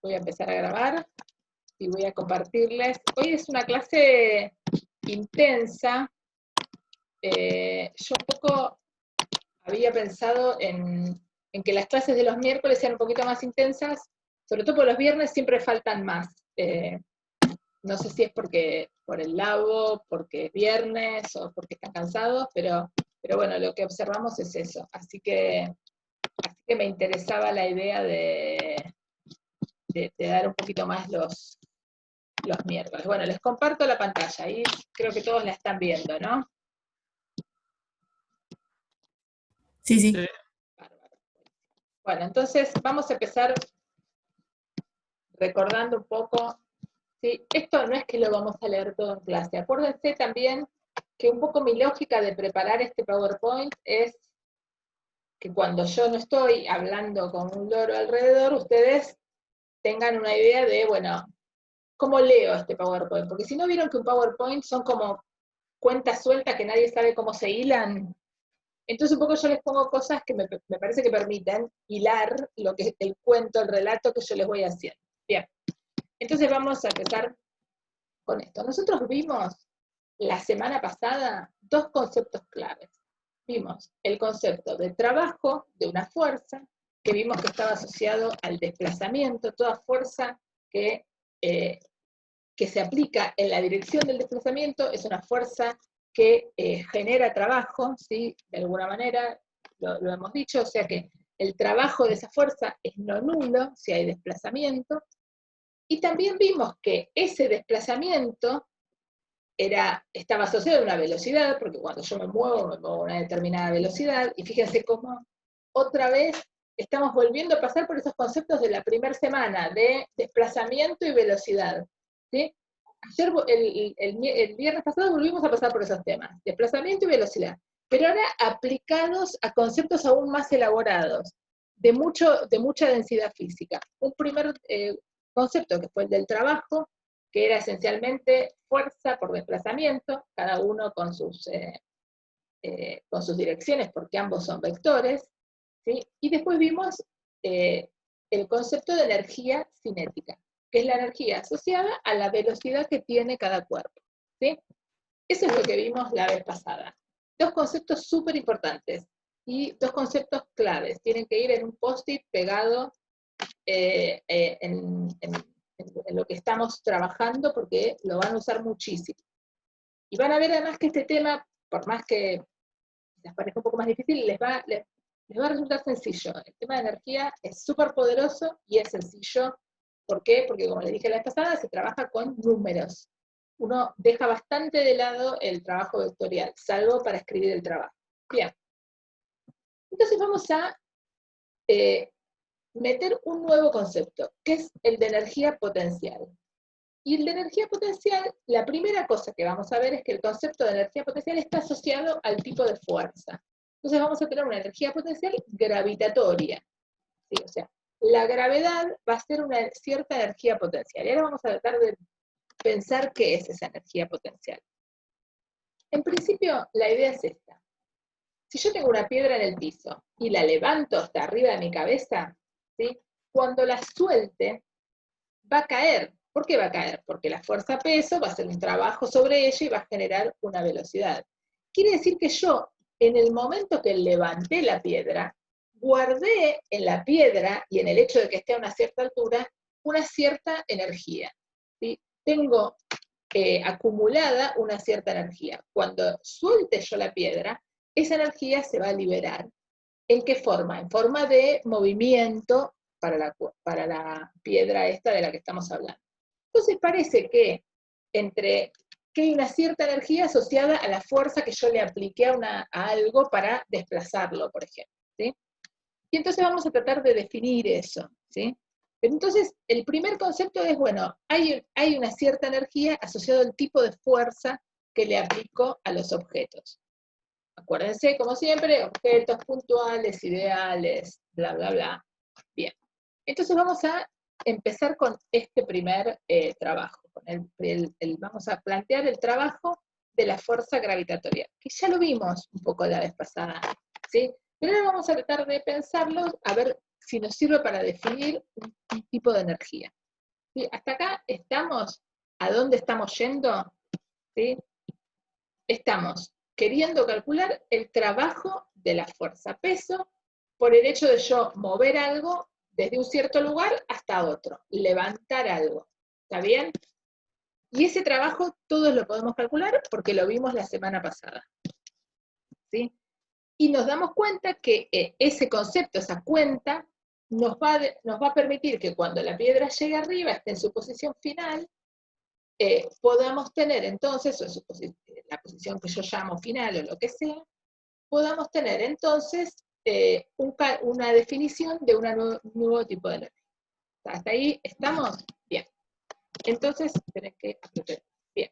Voy a empezar a grabar y voy a compartirles. Hoy es una clase intensa. Yo un poco había pensado en que las clases de los miércoles sean un poquito más intensas, sobre todo por los viernes siempre faltan más. No sé si es porque por el labo, porque es viernes o porque están cansados, pero bueno, lo que observamos es eso. Así que me interesaba la idea de dar un poquito más los miércoles. Bueno, les comparto la pantalla, ahí creo que todos la están viendo, ¿no? Sí, sí. Bárbaro. Bueno, entonces vamos a empezar recordando un poco, ¿sí? Esto no es que lo vamos a leer todo en clase. Acuérdense también que un poco mi lógica de preparar este PowerPoint es que cuando yo no estoy hablando con un loro alrededor, ustedes tengan una idea de, bueno, ¿cómo leo este PowerPoint? Porque si no vieron que un PowerPoint son como cuentas sueltas que nadie sabe cómo se hilan, entonces un poco yo les pongo cosas que me parece que permiten hilar lo que el cuento, el relato que yo les voy haciendo. Bien, entonces vamos a empezar con esto. Nosotros vimos la semana pasada dos conceptos claves. Vimos el concepto de trabajo de una fuerza, que vimos que estaba asociado al desplazamiento, toda fuerza que se aplica en la dirección del desplazamiento es una fuerza que genera trabajo, ¿sí? De alguna manera, lo hemos dicho, o sea que el trabajo de esa fuerza es no nulo si hay desplazamiento, y también vimos que ese desplazamiento estaba asociado a una velocidad, porque cuando yo me muevo a una determinada velocidad, y fíjense cómo otra vez estamos volviendo a pasar por esos conceptos de la primera semana, de desplazamiento y velocidad, ¿sí? Ayer, el viernes pasado volvimos a pasar por esos temas, desplazamiento y velocidad, pero ahora aplicados a conceptos aún más elaborados, de mucha densidad física. Un primer concepto que fue el del trabajo, que era esencialmente fuerza por desplazamiento, cada uno con sus direcciones, porque ambos son vectores, ¿sí? Y después vimos el concepto de energía cinética, que es la energía asociada a la velocidad que tiene cada cuerpo, ¿sí? Eso es lo que vimos la vez pasada. Dos conceptos súper importantes y dos conceptos claves. Tienen que ir en un post-it pegado en lo que estamos trabajando porque lo van a usar muchísimo. Y van a ver además que este tema, por más que les parezca un poco más difícil, les va a resultar sencillo. El tema de energía es súper poderoso y es sencillo. ¿Por qué? Porque como les dije la vez pasada, se trabaja con números. Uno deja bastante de lado el trabajo vectorial, salvo para escribir el trabajo. Bien. Entonces vamos a meter un nuevo concepto, que es el de energía potencial. Y el de energía potencial, la primera cosa que vamos a ver es que el concepto de energía potencial está asociado al tipo de fuerza. Entonces vamos a tener una energía potencial gravitatoria, ¿sí? O sea, la gravedad va a ser una cierta energía potencial. Y ahora vamos a tratar de pensar qué es esa energía potencial. En principio, la idea es esta. Si yo tengo una piedra en el piso y la levanto hasta arriba de mi cabeza, ¿sí? Cuando la suelte, va a caer. ¿Por qué va a caer? Porque la fuerza-peso va a hacer un trabajo sobre ella y va a generar una velocidad. Quiere decir que yo, en el momento que levanté la piedra, guardé en la piedra y en el hecho de que esté a una cierta altura, una cierta energía, ¿sí? Tengo acumulada una cierta energía. Cuando suelte yo la piedra, esa energía se va a liberar. ¿En qué forma? En forma de movimiento para la piedra esta de la que estamos hablando. Entonces parece que hay una cierta energía asociada a la fuerza que yo le apliqué a algo para desplazarlo, por ejemplo, ¿sí? Y entonces vamos a tratar de definir eso, ¿sí? Pero entonces, el primer concepto es, bueno, hay una cierta energía asociada al tipo de fuerza que le aplico a los objetos. Acuérdense, como siempre, objetos puntuales, ideales, bla, bla, bla. Bien. Entonces vamos a empezar con este primer trabajo. Vamos a plantear el trabajo de la fuerza gravitatoria, que ya lo vimos un poco la vez pasada, ¿sí? Pero ahora vamos a tratar de pensarlo, a ver si nos sirve para definir un tipo de energía. ¿Sí? Hasta acá estamos, ¿a dónde estamos yendo? ¿Sí? Estamos queriendo calcular el trabajo de la fuerza peso por el hecho de yo mover algo desde un cierto lugar hasta otro, levantar algo. ¿Está bien? Y ese trabajo todos lo podemos calcular porque lo vimos la semana pasada. ¿Sí? Y nos damos cuenta que ese concepto, esa cuenta, nos va a permitir que cuando la piedra llegue arriba, esté en su posición final, podamos tener entonces, o la posición que yo llamo final o lo que sea, podamos tener entonces una definición de un nuevo tipo de energía. ¿Hasta ahí estamos? Bien. Entonces, tenés que apretar. Bien.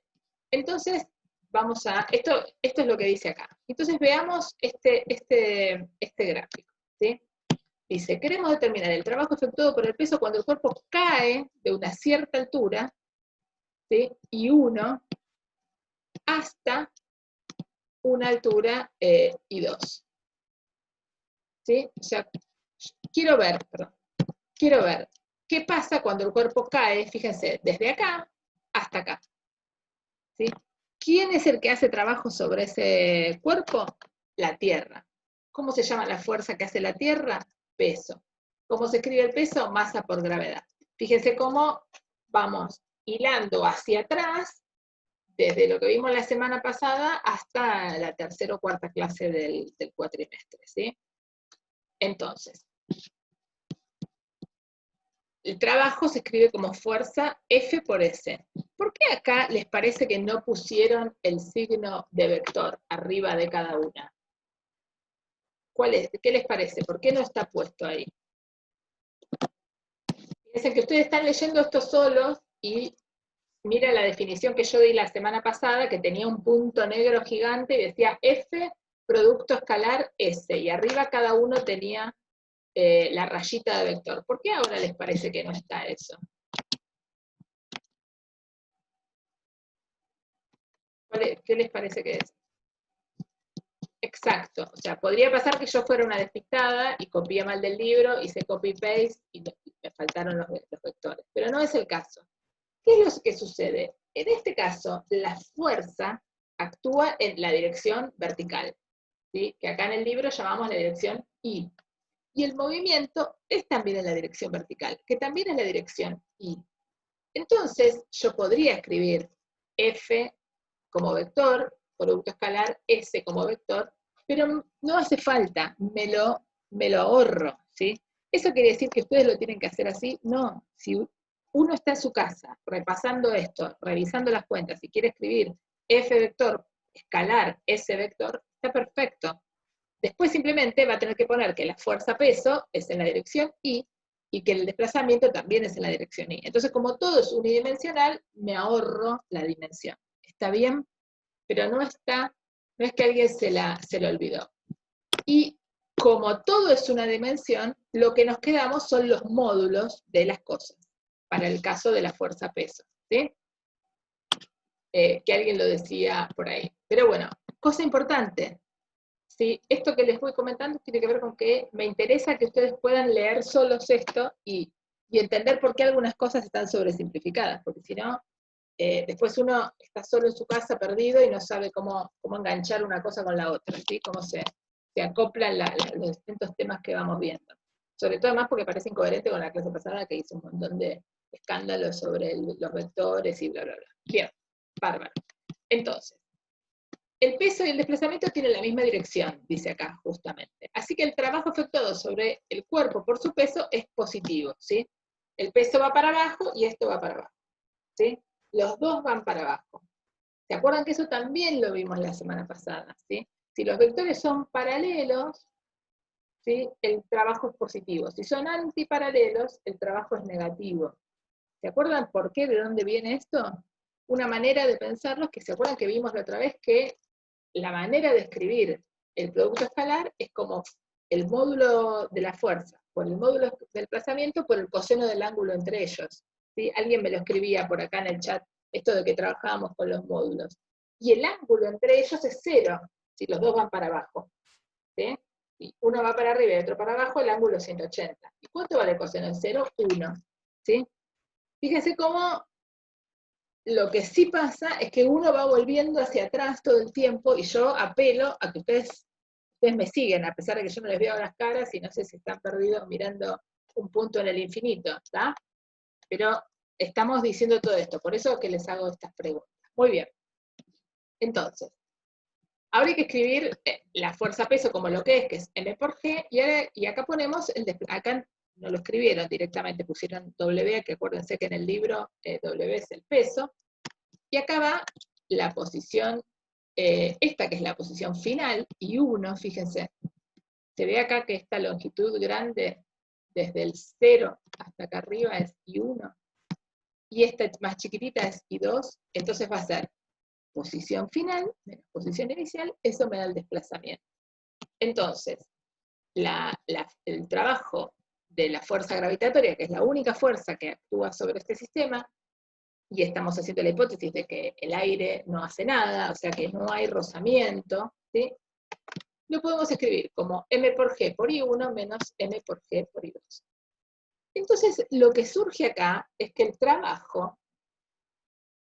Entonces, vamos a, esto es lo que dice acá. Entonces veamos este gráfico, ¿sí? Dice, queremos determinar el trabajo efectuado por el peso cuando el cuerpo cae de una cierta altura, ¿sí? Y 1 hasta una altura y 2. ¿Sí? O sea, quiero ver qué pasa cuando el cuerpo cae, fíjense, desde acá hasta acá. ¿Sí? ¿Quién es el que hace trabajo sobre ese cuerpo? La Tierra. ¿Cómo se llama la fuerza que hace la Tierra? Peso. ¿Cómo se escribe el peso? Masa por gravedad. Fíjense cómo vamos hilando hacia atrás, desde lo que vimos la semana pasada hasta la tercera o cuarta clase del cuatrimestre, ¿sí? Entonces, el trabajo se escribe como fuerza F por S. ¿Por qué acá les parece que no pusieron el signo de vector arriba de cada una? ¿Qué les parece? ¿Por qué no está puesto ahí? Fíjense que ustedes están leyendo esto solos y mira la definición que yo di la semana pasada, que tenía un punto negro gigante y decía F producto escalar S, y arriba cada uno tenía la rayita de vector. ¿Por qué ahora les parece que no está eso? ¿Qué les parece que es? Exacto, o sea, podría pasar que yo fuera una despistada y copié mal del libro, hice copy-paste y me faltaron los vectores, pero no es el caso. ¿Qué es lo que sucede? En este caso, la fuerza actúa en la dirección vertical, ¿sí? Que acá en el libro llamamos la dirección Y. Y el movimiento es también en la dirección vertical, que también es la dirección Y. Entonces, yo podría escribir F como vector, producto escalar, S como vector, pero no hace falta, me lo ahorro, ¿sí? ¿Eso quiere decir que ustedes lo tienen que hacer así? No, si uno está en su casa repasando esto, revisando las cuentas, y quiere escribir F vector, escalar, S vector, está perfecto. Después simplemente va a tener que poner que la fuerza peso es en la dirección y que el desplazamiento también es en la dirección Y. Entonces, como todo es unidimensional, me ahorro la dimensión. ¿Está bien? Pero no es que alguien se lo olvidó. Y como todo es una dimensión, lo que nos quedamos son los módulos de las cosas, para el caso de la fuerza peso, ¿sí? Que alguien lo decía por ahí. Pero bueno, cosa importante, ¿sí? Esto que les voy comentando tiene que ver con que me interesa que ustedes puedan leer solos esto y entender por qué algunas cosas están sobresimplificadas, porque si no, después uno está solo en su casa perdido y no sabe cómo enganchar una cosa con la otra, ¿sí? Cómo se acoplan los distintos temas que vamos viendo. Sobre todo además porque parece incoherente con la clase pasada que hizo un montón de escándalos sobre los vectores y bla, bla, bla. Bien, bárbaro. Entonces, el peso y el desplazamiento tienen la misma dirección, dice acá, justamente. Así que el trabajo efectuado sobre el cuerpo por su peso es positivo, ¿sí? El peso va para abajo y esto va para abajo, ¿sí? Los dos van para abajo. ¿Se acuerdan que eso también lo vimos la semana pasada, ¿sí? Si los vectores son paralelos, ¿sí? El trabajo es positivo. Si son antiparalelos, el trabajo es negativo. ¿Se acuerdan por qué? ¿De dónde viene esto? Una manera de pensarlo es que se acuerdan que vimos la otra vez que la manera de escribir el producto escalar es como el módulo de la fuerza, por el módulo del desplazamiento, por el coseno del ángulo entre ellos. ¿Sí? Alguien me lo escribía por acá en el chat, esto de que trabajábamos con los módulos. Y el ángulo entre ellos es 0, si los dos van para abajo. ¿Sí? Si uno va para arriba y otro para abajo, el ángulo es 180. ¿Y cuánto vale coseno de 0? 1. ¿Sí? Fíjense cómo lo que sí pasa es que uno va volviendo hacia atrás todo el tiempo, y yo apelo a que ustedes me siguen, a pesar de que yo no les veo las caras y no sé si están perdidos mirando un punto en el infinito, ¿está? Pero estamos diciendo todo esto, por eso que les hago estas preguntas. Muy bien. Entonces, ahora hay que escribir la fuerza-peso como lo que es M por G, y acá ponemos, acá no lo escribieron directamente, pusieron W, que acuérdense que en el libro W es el peso, y acá va la posición, esta que es la posición final, y 1, fíjense, se ve acá que esta longitud grande, desde el 0 hasta acá arriba es I1, y esta más chiquitita es I2, entonces va a ser posición final menos posición inicial, eso me da el desplazamiento. Entonces, el trabajo de la fuerza gravitatoria, que es la única fuerza que actúa sobre este sistema, y estamos haciendo la hipótesis de que el aire no hace nada, o sea que no hay rozamiento, ¿sí? Lo podemos escribir como M por G por I1 menos M por G por I2. Entonces, lo que surge acá es que el trabajo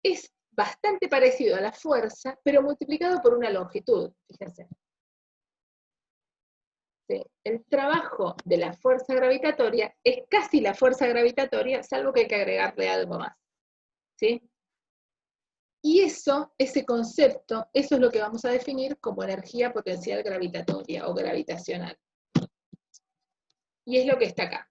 es bastante parecido a la fuerza, pero multiplicado por una longitud, fíjense. ¿Sí? El trabajo de la fuerza gravitatoria es casi la fuerza gravitatoria, salvo que hay que agregarle algo más. ¿Sí? Y ese concepto, eso es lo que vamos a definir como energía potencial gravitatoria o gravitacional. Y es lo que está acá.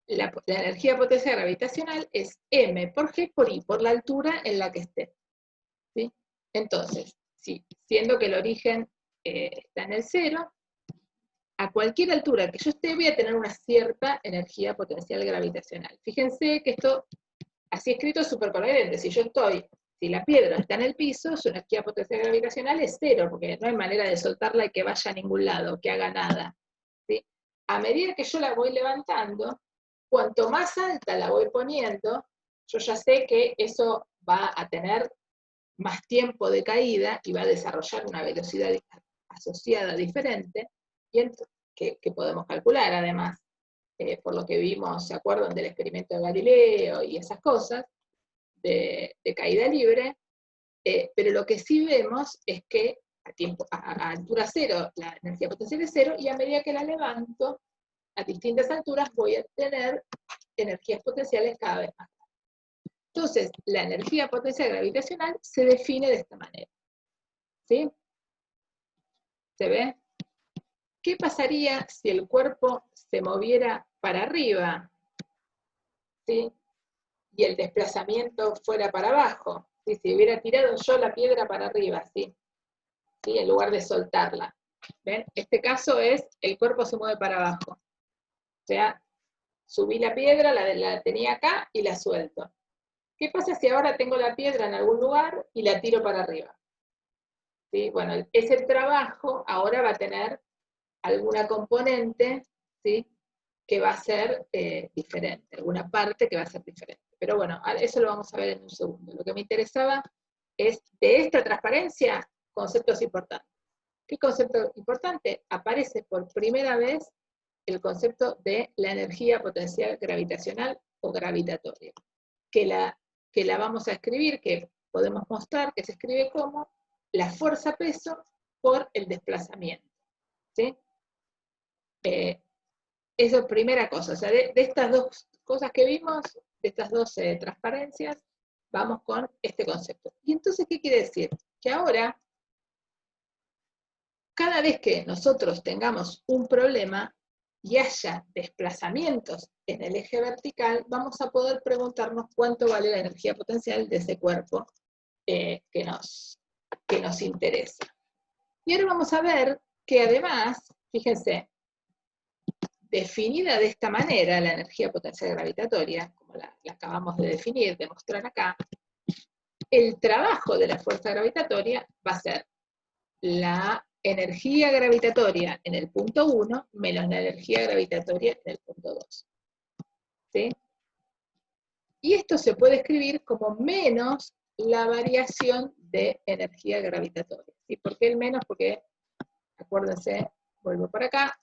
La energía potencial gravitacional es M por G por I, por la altura en la que esté. ¿Sí? Entonces, sí, siendo que el origen está en el 0, a cualquier altura que yo esté voy a tener una cierta energía potencial gravitacional. Fíjense que esto, así escrito, es súper coherente. Si la piedra está en el piso, su energía potencial gravitacional es 0, porque no hay manera de soltarla y que vaya a ningún lado, que haga nada. ¿Sí? A medida que yo la voy levantando, cuanto más alta la voy poniendo, yo ya sé que eso va a tener más tiempo de caída y va a desarrollar una velocidad asociada diferente, y que podemos calcular además, por lo que vimos, ¿se acuerdan del experimento de Galileo y esas cosas, de caída libre? Pero lo que sí vemos es que a altura cero la energía potencial es 0, y a medida que la levanto a distintas alturas voy a tener energías potenciales cada vez más. Entonces, la energía potencial gravitacional se define de esta manera. ¿Sí? ¿Se ve? ¿Qué pasaría si el cuerpo se moviera para arriba? ¿Sí? Y el desplazamiento fuera para abajo. ¿Sí? Si hubiera tirado yo la piedra para arriba, ¿sí? ¿Sí? En lugar de soltarla. ¿Ven? Este caso es, el cuerpo se mueve para abajo. O sea, subí la piedra, la tenía acá y la suelto. ¿Qué pasa si ahora tengo la piedra en algún lugar y la tiro para arriba? ¿Sí? Bueno, ese trabajo ahora va a tener alguna componente, ¿sí? Que va a ser diferente, alguna parte que va a ser diferente. Pero bueno, eso lo vamos a ver en un segundo. Lo que me interesaba es, de esta transparencia, conceptos importantes. ¿Qué concepto importante? Aparece por primera vez el concepto de la energía potencial gravitacional o gravitatoria, que la vamos a escribir, que podemos mostrar que se escribe como la fuerza-peso por el desplazamiento. ¿Sí? Eso es primera cosa. O sea, de estas dos cosas que vimos, de estas dos transparencias, vamos con este concepto. Y entonces, ¿qué quiere decir? Que ahora, cada vez que nosotros tengamos un problema y haya desplazamientos en el eje vertical, vamos a poder preguntarnos cuánto vale la energía potencial de ese cuerpo que nos interesa. Y ahora vamos a ver que además, fíjense, definida de esta manera, la energía potencial gravitatoria, como la acabamos de definir, de mostrar acá, el trabajo de la fuerza gravitatoria va a ser la energía gravitatoria en el punto 1 menos la energía gravitatoria en el punto 2. ¿Sí? Y esto se puede escribir como menos la variación de energía gravitatoria. ¿Sí? ¿Por qué el menos? Porque, acuérdense, vuelvo para acá.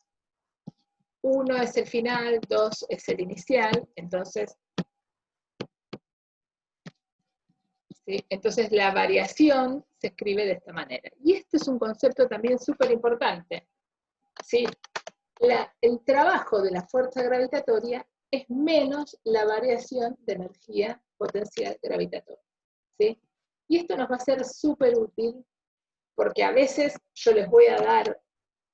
1 es el final, 2 es el inicial, entonces, ¿sí? Entonces la variación se escribe de esta manera. Y este es un concepto también súper importante, ¿sí? El trabajo de la fuerza gravitatoria es menos la variación de energía potencial gravitatoria, ¿sí? Y esto nos va a ser súper útil porque a veces yo les voy a dar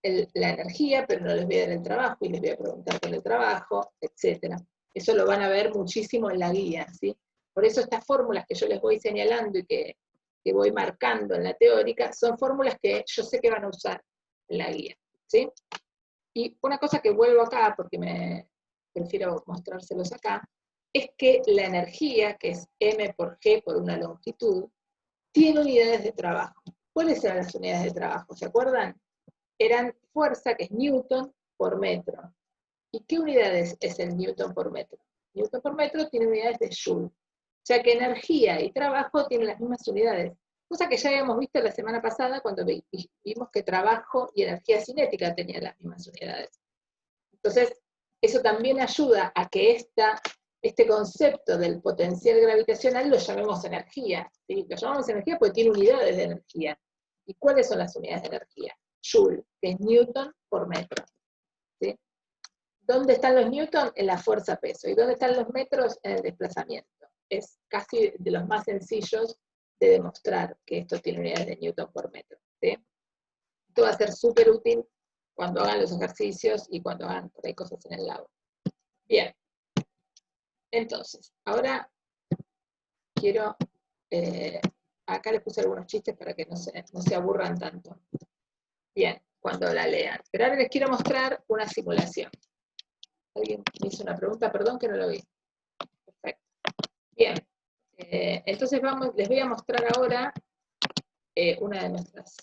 la energía, pero no les voy a dar el trabajo, y les voy a preguntar por el trabajo, etc. Eso lo van a ver muchísimo en la guía, ¿sí? Por eso estas fórmulas que yo les voy señalando y que voy marcando en la teórica, son fórmulas que yo sé que van a usar en la guía, ¿sí? Y una cosa que vuelvo acá, porque me prefiero mostrárselos acá, es que la energía, que es m por g por una longitud, tiene unidades de trabajo. ¿Cuáles eran las unidades de trabajo? ¿Se acuerdan? Eran fuerza, que es newton por metro. ¿Y qué unidades es el newton por metro? Newton por metro tiene unidades de joule. O sea que energía y trabajo tienen las mismas unidades. Cosa que ya habíamos visto la semana pasada cuando vimos que trabajo y energía cinética tenían las mismas unidades. Entonces, eso también ayuda a que este concepto del potencial gravitacional lo llamemos energía, ¿sí? Lo llamamos energía porque tiene unidades de energía. ¿Y cuáles son las unidades de energía? Joule, que es newton por metro, ¿sí? ¿Dónde están los newton? En la fuerza-peso. ¿Y dónde están los metros? En el desplazamiento. Es casi de los más sencillos de demostrar que esto tiene unidades de newton por metro, ¿sí? Esto va a ser súper útil cuando hagan los ejercicios y cuando hagan por ahí cosas en el lago. Bien. Entonces, ahora quiero, acá les puse algunos chistes para que no se aburran tanto. Bien, cuando la lean. Pero ahora les quiero mostrar una simulación. Alguien me hizo una pregunta, perdón que no lo vi. Perfecto. Bien, entonces les voy a mostrar ahora una de nuestras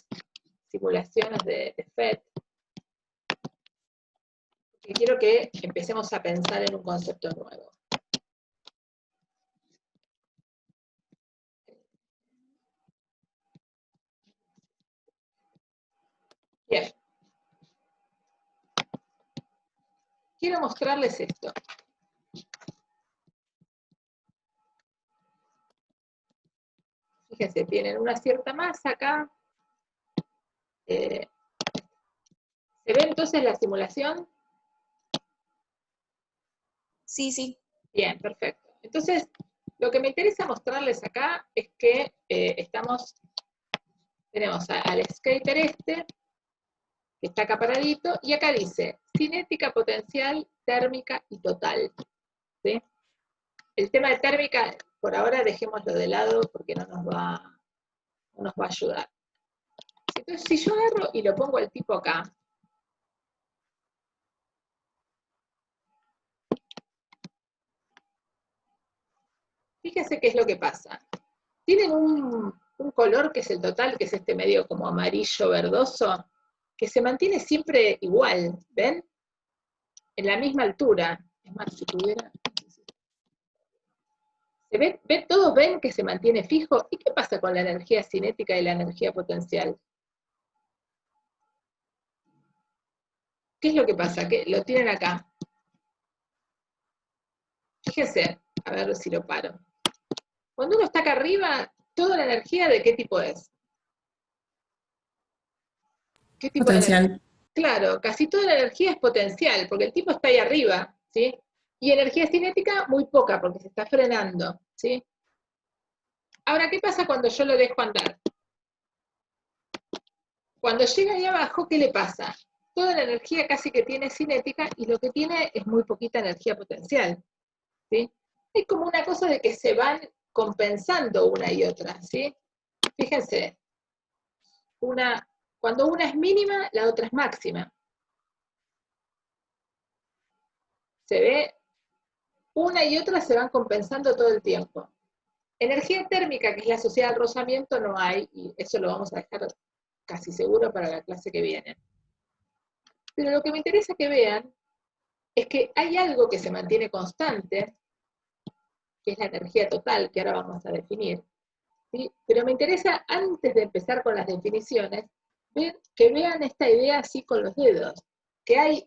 simulaciones de FET, y quiero que empecemos a pensar en un concepto nuevo. Bien. Quiero mostrarles esto. Fíjense, tienen una cierta masa acá. ¿Se ve entonces la simulación? Sí, sí. Bien, perfecto. Entonces, lo que me interesa mostrarles acá es que tenemos al skater que está acá paradito, y acá dice cinética, potencial, térmica y total, ¿sí? El tema de térmica, por ahora dejémoslo de lado porque no nos va a ayudar. Entonces, si yo agarro y lo pongo al tipo acá, fíjense qué es lo que pasa. Tienen un color que es el total, que es este medio como amarillo verdoso, que se mantiene siempre igual, ¿ven? En la misma altura. Es más, si pudiera... ¿Todos ven que se mantiene fijo? ¿Y qué pasa con la energía cinética y la energía potencial? ¿Qué es lo que pasa? Que lo tienen acá. Fíjense, a ver si lo paro. Cuando uno está acá arriba, ¿toda la energía de qué tipo es? ¿Qué tipo de energía? Potencial. Claro, casi toda la energía es potencial, porque el tipo está ahí arriba, ¿sí? Y energía cinética, muy poca, porque se está frenando, ¿sí? Ahora, ¿qué pasa cuando yo lo dejo andar? Cuando llega ahí abajo, ¿qué le pasa? Toda la energía casi que tiene cinética y lo que tiene es muy poquita energía potencial, ¿sí? Es como una cosa de que se van compensando una y otra, ¿sí? Fíjense, cuando una es mínima, la otra es máxima. Se ve, una y otra se van compensando todo el tiempo. Energía térmica, que es la asociada al rozamiento, no hay, y eso lo vamos a dejar casi seguro para la clase que viene. Pero lo que me interesa que vean es que hay algo que se mantiene constante, que es la energía total, que ahora vamos a definir, ¿sí? Pero me interesa, antes de empezar con las definiciones, que vean esta idea así con los dedos, que hay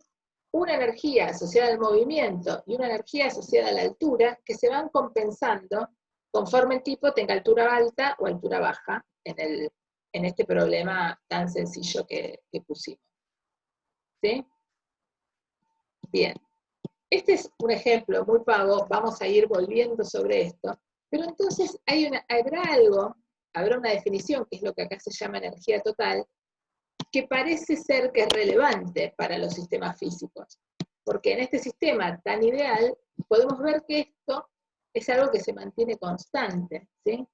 una energía asociada al movimiento y una energía asociada a la altura que se van compensando conforme el tipo tenga altura alta o altura baja en este problema tan sencillo que pusimos. ¿Sí? Bien. Este es un ejemplo muy vago, vamos a ir volviendo sobre esto, pero entonces habrá una definición, que es lo que acá se llama energía total, que parece ser que es relevante para los sistemas físicos, porque en este sistema tan ideal podemos ver que esto es algo que se mantiene constante, ¿sí?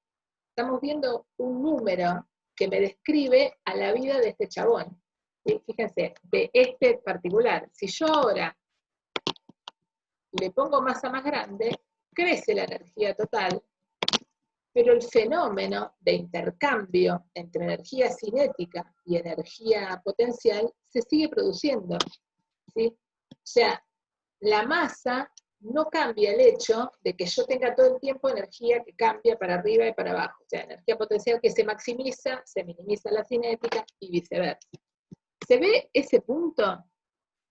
Estamos viendo un número que me describe a la vida de este chabón, ¿sí? Fíjense, de este particular. Si yo ahora le pongo masa más grande, crece la energía total, pero el fenómeno de intercambio entre energía cinética y energía potencial se sigue produciendo, ¿sí? O sea, la masa no cambia el hecho de que yo tenga todo el tiempo energía que cambia para arriba y para abajo, o sea, energía potencial que se maximiza, se minimiza la cinética y viceversa. ¿Se ve ese punto?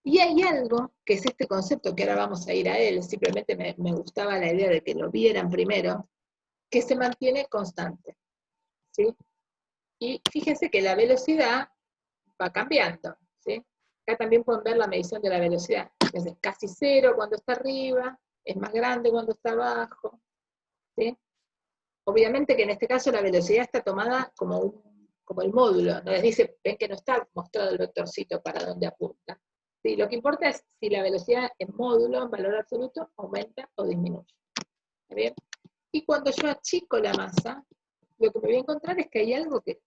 Y hay algo, que es este concepto, que ahora vamos a ir a él, simplemente me gustaba la idea de que lo vieran primero, que se mantiene constante, ¿sí? Y fíjense que la velocidad va cambiando, ¿sí? Acá también pueden ver la medición de la velocidad. Es casi cero cuando está arriba, es más grande cuando está abajo, ¿sí? Obviamente que en este caso la velocidad está tomada como el módulo, no les dice, ven que no está mostrado el vectorcito para dónde apunta. ¿Sí? Lo que importa es si la velocidad en módulo, en valor absoluto, aumenta o disminuye. ¿Está bien? Y cuando yo achico la masa, lo que me voy a encontrar es que hay algo que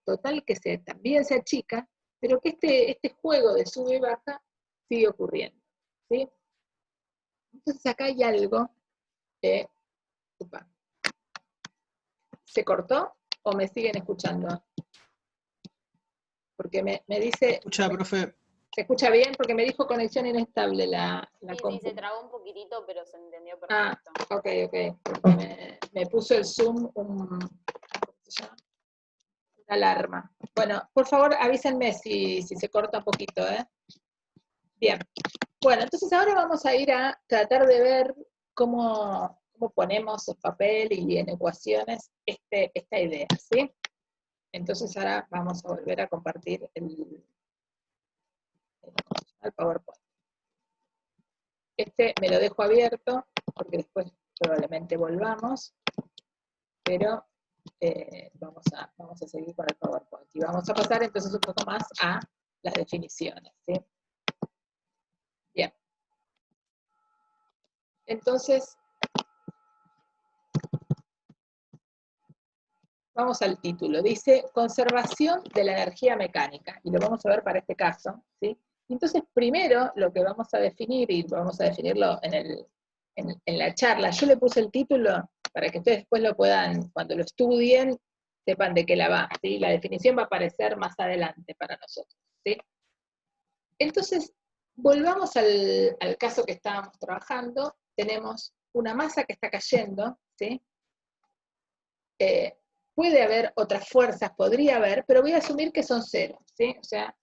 también se achica, pero que este juego de sube y baja sigue ocurriendo, ¿sí? Entonces acá hay algo que... ¿Se cortó o me siguen escuchando? Porque me dice... Escucha, profe. ¿Se escucha bien? Porque me dijo conexión inestable la Sí, se trabó un poquitito, pero se entendió perfecto. Ah, ok. Me puso el Zoom ¿cómo se llama? Una alarma. Bueno, por favor avísenme si se corta un poquito, ¿eh? Bien. Bueno, entonces ahora vamos a ir a tratar de ver cómo ponemos en papel y en ecuaciones esta idea, ¿sí? Entonces ahora vamos a volver a compartir el PowerPoint. Me lo dejo abierto, porque después probablemente volvamos, pero vamos a seguir con el PowerPoint. Y vamos a pasar entonces un poco más a las definiciones, ¿sí? Bien. Entonces, vamos al título. Dice, conservación de la energía mecánica. Y lo vamos a ver para este caso, ¿sí? Entonces, primero, lo que vamos a definir, y vamos a definirlo en la charla, yo le puse el título para que ustedes después lo puedan, cuando lo estudien, sepan de qué la va, ¿sí? La definición va a aparecer más adelante para nosotros, ¿sí? Entonces, volvamos al caso que estábamos trabajando. Tenemos una masa que está cayendo, ¿sí? Puede haber otras fuerzas, podría haber, pero voy a asumir que son cero, ¿sí? O sea,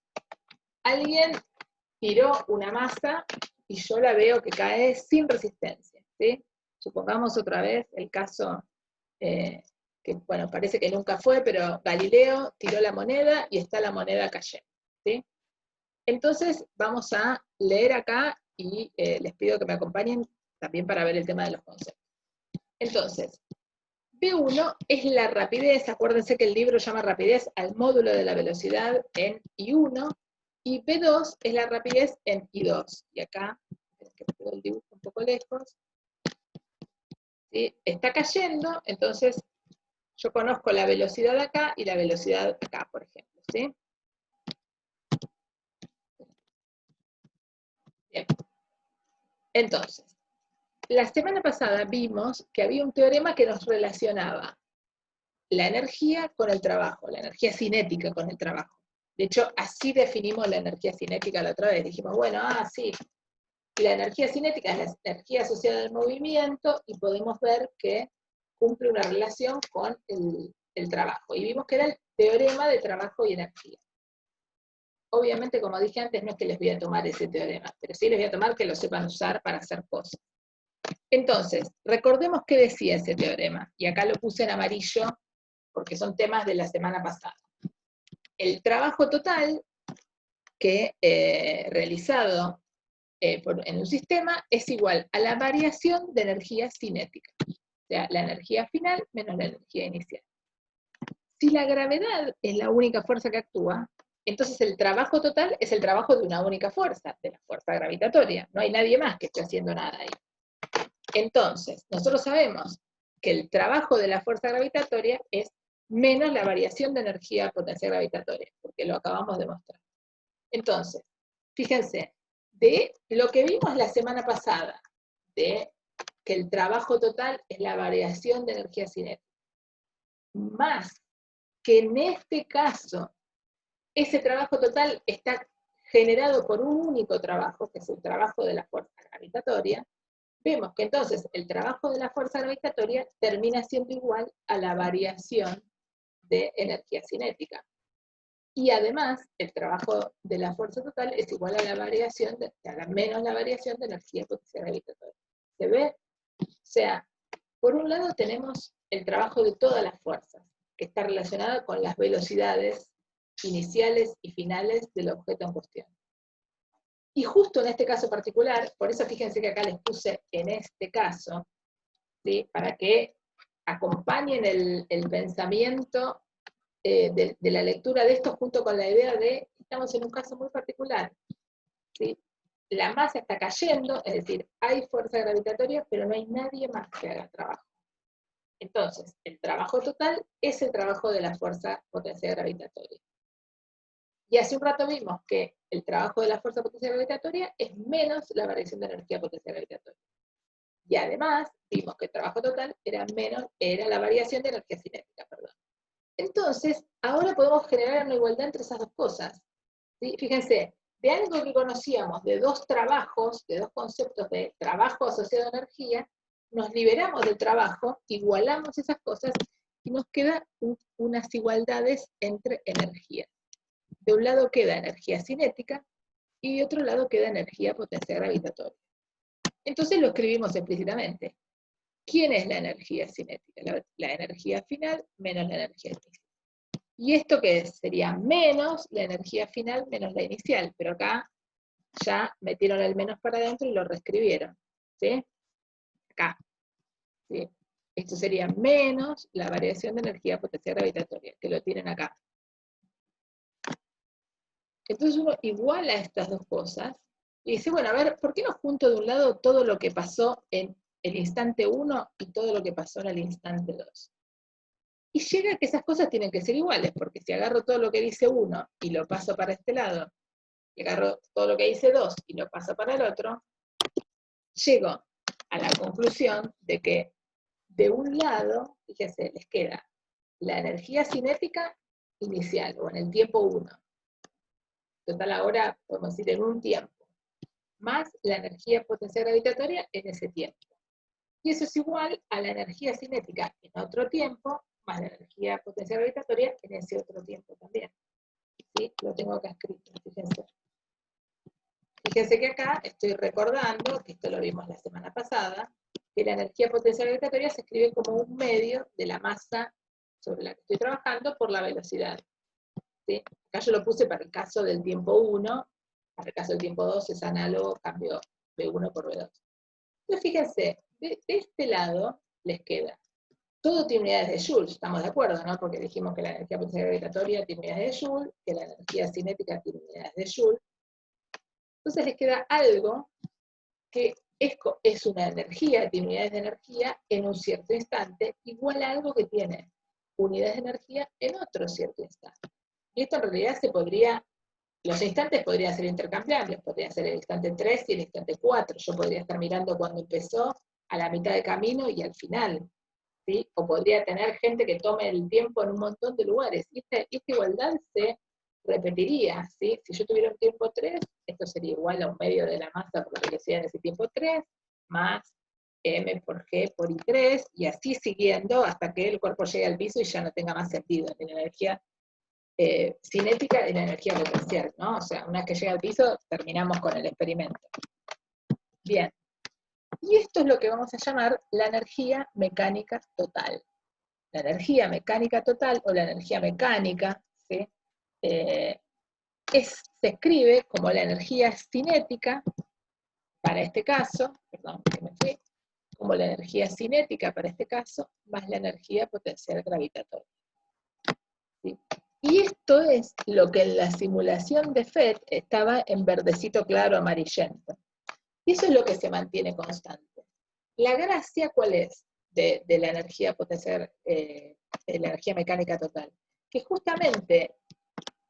alguien tiró una masa y yo la veo que cae sin resistencia, ¿sí? Supongamos otra vez el caso que, bueno, parece que nunca fue, pero Galileo tiró la moneda y está la moneda cayendo, ¿sí? Entonces, vamos a leer acá y les pido que me acompañen también para ver el tema de los conceptos. Entonces, V1 es la rapidez, acuérdense que el libro llama rapidez al módulo de la velocidad en I1, y V2 es la rapidez en I2. Y acá, que quedó el dibujo un poco lejos, ¿sí? Está cayendo, entonces yo conozco la velocidad acá y la velocidad acá, por ejemplo, ¿sí? Bien. Entonces, la semana pasada vimos que había un teorema que nos relacionaba la energía con el trabajo, la energía cinética con el trabajo. De hecho, así definimos la energía cinética la otra vez. Dijimos, bueno, sí, la energía cinética es la energía asociada al movimiento y podemos ver que cumple una relación con el trabajo. Y vimos que era el teorema de trabajo y energía. obviamente, como dije antes, no es que les voy a tomar ese teorema, pero sí les voy a tomar que lo sepan usar para hacer cosas. Entonces, recordemos qué decía ese teorema, y acá lo puse en amarillo porque son temas de la semana pasada. El trabajo total que realizado en un sistema es igual a la variación de energía cinética, o sea, la energía final menos la energía inicial. Si la gravedad es la única fuerza que actúa, entonces el trabajo total es el trabajo de una única fuerza, de la fuerza gravitatoria. No hay nadie más que esté haciendo nada ahí. Entonces, nosotros sabemos que el trabajo de la fuerza gravitatoria es menos la variación de energía potencial gravitatoria, porque lo acabamos de mostrar. Entonces, fíjense, de lo que vimos la semana pasada, de que el trabajo total es la variación de energía cinética, más que en este caso, ese trabajo total está generado por un único trabajo, que es el trabajo de la fuerza gravitatoria, vemos que entonces el trabajo de la fuerza gravitatoria termina siendo igual a la variación de energía cinética. Y además, el trabajo de la fuerza total es igual a la variación, menos la variación de energía potencial gravitatoria. ¿Se ve? O sea, por un lado tenemos el trabajo de todas las fuerzas, que está relacionado con las velocidades iniciales y finales del objeto en cuestión. Y justo en este caso particular, por eso fíjense que acá les puse en este caso, ¿sí? Para que acompañen el pensamiento de la lectura de esto junto con la idea de, estamos en un caso muy particular, ¿sí? La masa está cayendo, es decir, hay fuerza gravitatoria, pero no hay nadie más que haga trabajo. Entonces, el trabajo total es el trabajo de la fuerza potencial gravitatoria. Y hace un rato vimos que el trabajo de la fuerza potencial gravitatoria es menos la variación de energía potencial gravitatoria. Y además, vimos que el trabajo total era la variación de energía cinética, perdón. Entonces, ahora podemos generar una igualdad entre esas dos cosas. ¿Sí? Fíjense, de algo que conocíamos, de dos trabajos, de dos conceptos de trabajo asociado a energía, nos liberamos del trabajo, igualamos esas cosas, y nos quedan unas igualdades entre energías. De un lado queda energía cinética, y de otro lado queda energía potencial gravitatoria. Entonces lo escribimos explícitamente. ¿Quién es la energía cinética? La energía final menos la energía inicial. ¿Y esto qué es? Sería menos la energía final menos la inicial, pero acá ya metieron el menos para adentro y lo reescribieron. ¿Sí? Acá. ¿Sí? Esto sería menos la variación de energía potencial gravitatoria, que lo tienen acá. Entonces uno iguala estas dos cosas y dice, bueno, a ver, ¿por qué no junto de un lado todo lo que pasó en el instante 1 y todo lo que pasó en el instante 2? Y llega que esas cosas tienen que ser iguales, porque si agarro todo lo que dice 1 y lo paso para este lado, y agarro todo lo que dice 2 y lo paso para el otro, llego a la conclusión de que de un lado, fíjense, les queda la energía cinética inicial, o en el tiempo 1. Total, ahora podemos decir en un tiempo, más la energía potencial gravitatoria en ese tiempo. Y eso es igual a la energía cinética en otro tiempo, más la energía potencial gravitatoria en ese otro tiempo también. ¿Sí? Lo tengo acá escrito, fíjense. Fíjense que acá estoy recordando, que esto lo vimos la semana pasada, que la energía potencial gravitatoria se escribe como un medio de la masa sobre la que estoy trabajando por la velocidad. ¿Sí? Acá yo lo puse para el caso del tiempo 1, para el caso del tiempo 2 es análogo, cambio V1 por V2. Entonces fíjense, de este lado les queda, todo tiene unidades de Joule, estamos de acuerdo, ¿no? Porque dijimos que la energía potencial gravitatoria tiene unidades de Joule, que la energía cinética tiene unidades de Joule. Entonces les queda algo que es una energía, tiene unidades de energía en un cierto instante, igual a algo que tiene unidades de energía en otro cierto instante. Y esto en realidad los instantes podrían ser intercambiables, podría ser el instante 3 y el instante 4. Yo podría estar mirando cuando empezó, a la mitad de camino y al final. ¿Sí? O podría tener gente que tome el tiempo en un montón de lugares. Y esta igualdad se repetiría. ¿Sí? Si yo tuviera un tiempo 3, esto sería igual a un medio de la masa por la velocidad en ese tiempo 3, más m por g por i3, y así siguiendo hasta que el cuerpo llegue al piso y ya no tenga más sentido, ni la energía cinética y la energía potencial, ¿no? O sea, una vez que llega al piso, terminamos con el experimento. Bien. Y esto es lo que vamos a llamar la energía mecánica total. La energía mecánica total, o la energía mecánica, ¿sí? Se escribe como la energía cinética, para este caso, perdón, que me fui, como la energía cinética para este caso, más la energía potencial gravitatoria. ¿Sí? Y esto es lo que en la simulación de FET estaba en verdecito claro amarillento. Y eso es lo que se mantiene constante. La gracia, ¿cuál es? De la energía potencial, de la energía mecánica total. Que justamente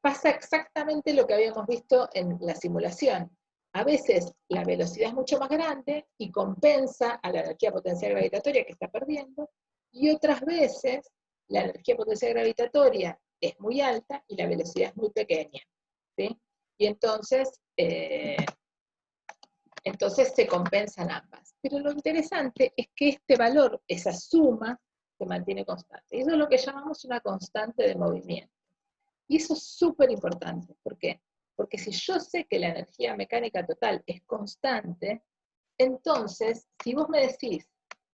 pasa exactamente lo que habíamos visto en la simulación. A veces la velocidad es mucho más grande y compensa a la energía potencial gravitatoria que está perdiendo, y otras veces la energía potencial gravitatoria es muy alta y la velocidad es muy pequeña, ¿sí? Y entonces se compensan ambas. Pero lo interesante es que este valor, esa suma, se mantiene constante. Y eso es lo que llamamos una constante de movimiento. Y eso es súper importante. ¿Por qué? Porque si yo sé que la energía mecánica total es constante, entonces, si vos me decís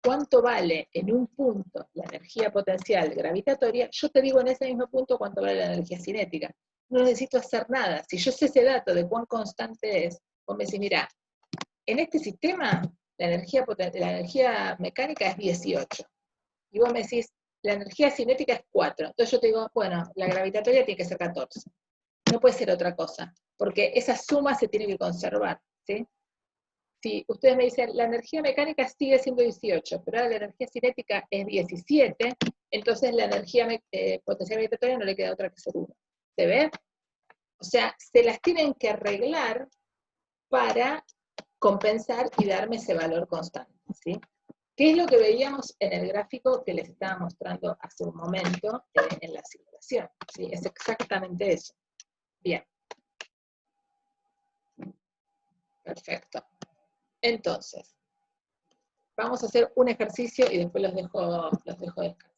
cuánto vale en un punto la energía potencial gravitatoria, yo te digo en ese mismo punto cuánto vale la energía cinética. No necesito hacer nada. Si yo sé ese dato de cuán constante es, vos me decís, mira, en este sistema la energía mecánica es 18. Y vos me decís, la energía cinética es 4. Entonces yo te digo, bueno, la gravitatoria tiene que ser 14. No puede ser otra cosa, porque esa suma se tiene que conservar, ¿sí? Si ustedes me dicen, la energía mecánica sigue siendo 18, pero ahora la energía cinética es 17, entonces la energía potencial gravitatoria no le queda otra que ser 1. ¿Se ve? O sea, se las tienen que arreglar para compensar y darme ese valor constante, ¿sí? ¿Qué es lo que veíamos en el gráfico que les estaba mostrando hace un momento en la simulación? ¿Sí? Es exactamente eso. Bien. Perfecto. Entonces, vamos a hacer un ejercicio y después los dejo descansar.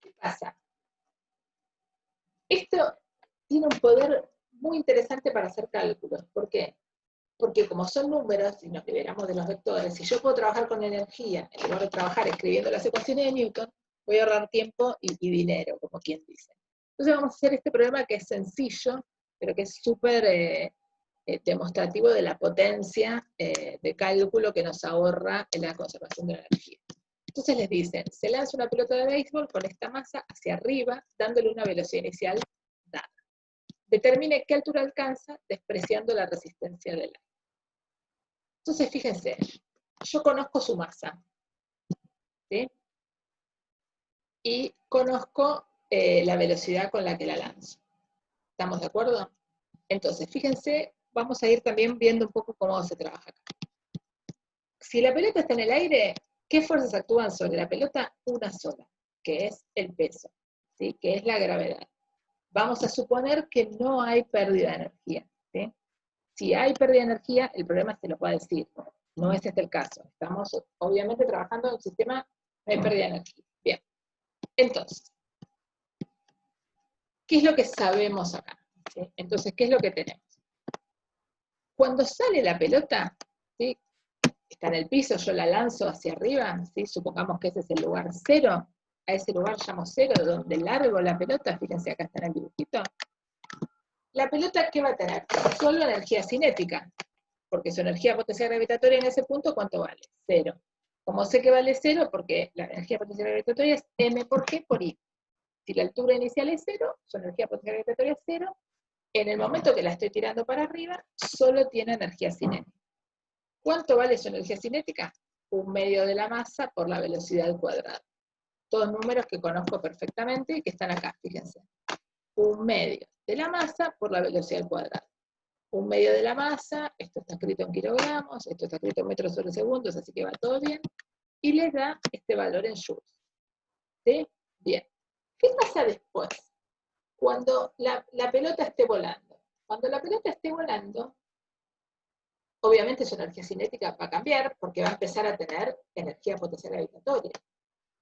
¿Qué pasa? Esto tiene un poder muy interesante para hacer cálculos. ¿Por qué? Porque como son números, y nos liberamos de los vectores, si yo puedo trabajar con energía, en lugar de trabajar escribiendo las ecuaciones de Newton, voy a ahorrar tiempo y dinero, como quien dice. Entonces vamos a hacer este problema que es sencillo, pero que es súper demostrativo de la potencia de cálculo que nos ahorra en la conservación de la energía. Entonces les dicen, se lanza una pelota de béisbol con esta masa hacia arriba, dándole una velocidad inicial dada. Determine qué altura alcanza despreciando la resistencia del aire. Entonces, fíjense, yo conozco su masa, ¿sí? Y conozco la velocidad con la que la lanzo. ¿Estamos de acuerdo? Entonces, fíjense, vamos a ir también viendo un poco cómo se trabaja acá. Si la pelota está en el aire, ¿qué fuerzas actúan sobre la pelota? Una sola, que es el peso, ¿sí? Que es la gravedad. Vamos a suponer que no hay pérdida de energía, ¿sí? Si hay pérdida de energía, el problema se lo puede decir. No es este el caso. Estamos obviamente trabajando en un sistema de pérdida de energía. Bien. Entonces, ¿qué es lo que sabemos acá? ¿Sí? Entonces, ¿qué es lo que tenemos? Cuando sale la pelota, ¿sí? Está en el piso, yo la lanzo hacia arriba, ¿sí? Supongamos que ese es el lugar 0, a ese lugar llamo 0, donde largo la pelota, fíjense acá está en el dibujito. La pelota, ¿qué va a tener? Solo energía cinética, porque su energía potencial gravitatoria en ese punto, ¿cuánto vale? 0. Como sé que vale 0, porque la energía potencial gravitatoria es m por g por i. Si la altura inicial es 0, su energía potencial gravitatoria es 0, en el momento que la estoy tirando para arriba, solo tiene energía cinética. ¿Cuánto vale su energía cinética? 1/2 de la masa por la velocidad al cuadrado. Todos números que conozco perfectamente y que están acá, fíjense. 1/2 de la masa por la velocidad al cuadrado. 1/2 de la masa, esto está escrito en kilogramos, esto está escrito en metros sobre segundos, así que va todo bien, y les da este valor en joules. ¿Sí? Bien. ¿Qué pasa después? Cuando la pelota esté volando. Cuando la pelota esté volando, obviamente su energía cinética va a cambiar, porque va a empezar a tener energía potencial gravitatoria.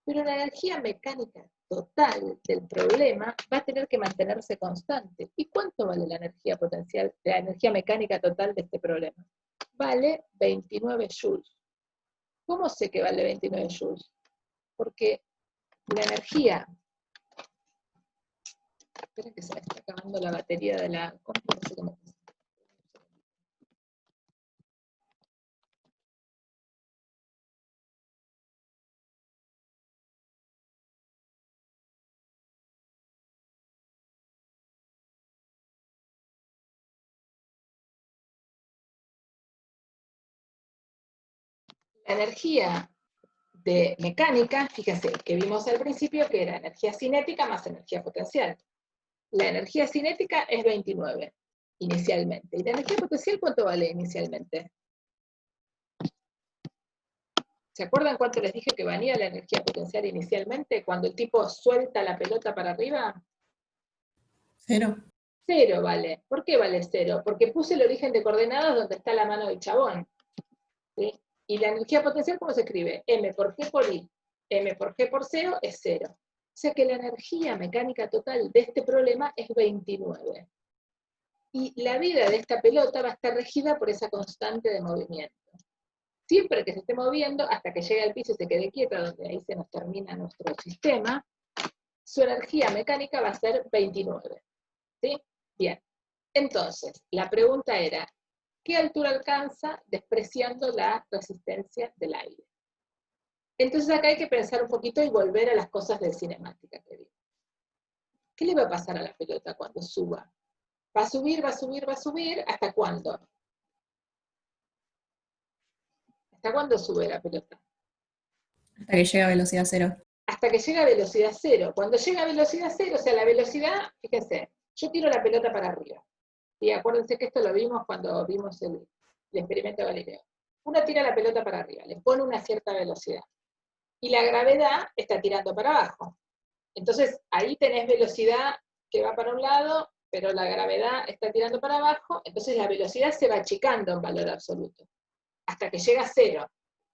Pero la energía mecánica total del problema va a tener que mantenerse constante. ¿Y cuánto vale la energía potencial, la energía mecánica total de este problema? Vale 29 joules. ¿Cómo sé que vale 29 joules? Porque la energía... Espera que se me está acabando la batería de la compu, no sé cómo es. La energía de mecánica, fíjense, que vimos al principio que era energía cinética más energía potencial. La energía cinética es 29, inicialmente. ¿Y la energía potencial cuánto vale inicialmente? ¿Se acuerdan cuánto les dije que valía la energía potencial inicialmente cuando el tipo suelta la pelota para arriba? 0. 0 vale. ¿Por qué vale 0? Porque puse el origen de coordenadas donde está la mano del chabón. ¿Sí? Y la energía potencial, ¿cómo se escribe? M por G por I. M por G por 0 es 0. O sea que la energía mecánica total de este problema es 29. Y la vida de esta pelota va a estar regida por esa constante de movimiento. Siempre que se esté moviendo, hasta que llegue al piso y se quede quieta, donde ahí se nos termina nuestro sistema, su energía mecánica va a ser 29. ¿Sí? Bien. Entonces, la pregunta era, ¿qué altura alcanza despreciando la resistencia del aire? Entonces acá hay que pensar un poquito y volver a las cosas de cinemática que vimos. ¿Qué le va a pasar a la pelota cuando suba? Va a subir, va a subir, va a subir, ¿hasta cuándo? ¿Hasta cuándo sube la pelota? Hasta que llega a velocidad 0. Hasta que llega a velocidad 0. Cuando llega a velocidad 0, o sea, la velocidad, fíjense, yo tiro la pelota para arriba. Y acuérdense que esto lo vimos cuando vimos el experimento de Galileo. Uno tira la pelota para arriba, le pone una cierta velocidad. Y la gravedad está tirando para abajo. Entonces, ahí tenés velocidad que va para un lado, pero la gravedad está tirando para abajo, entonces la velocidad se va achicando en valor absoluto, hasta que llega a 0.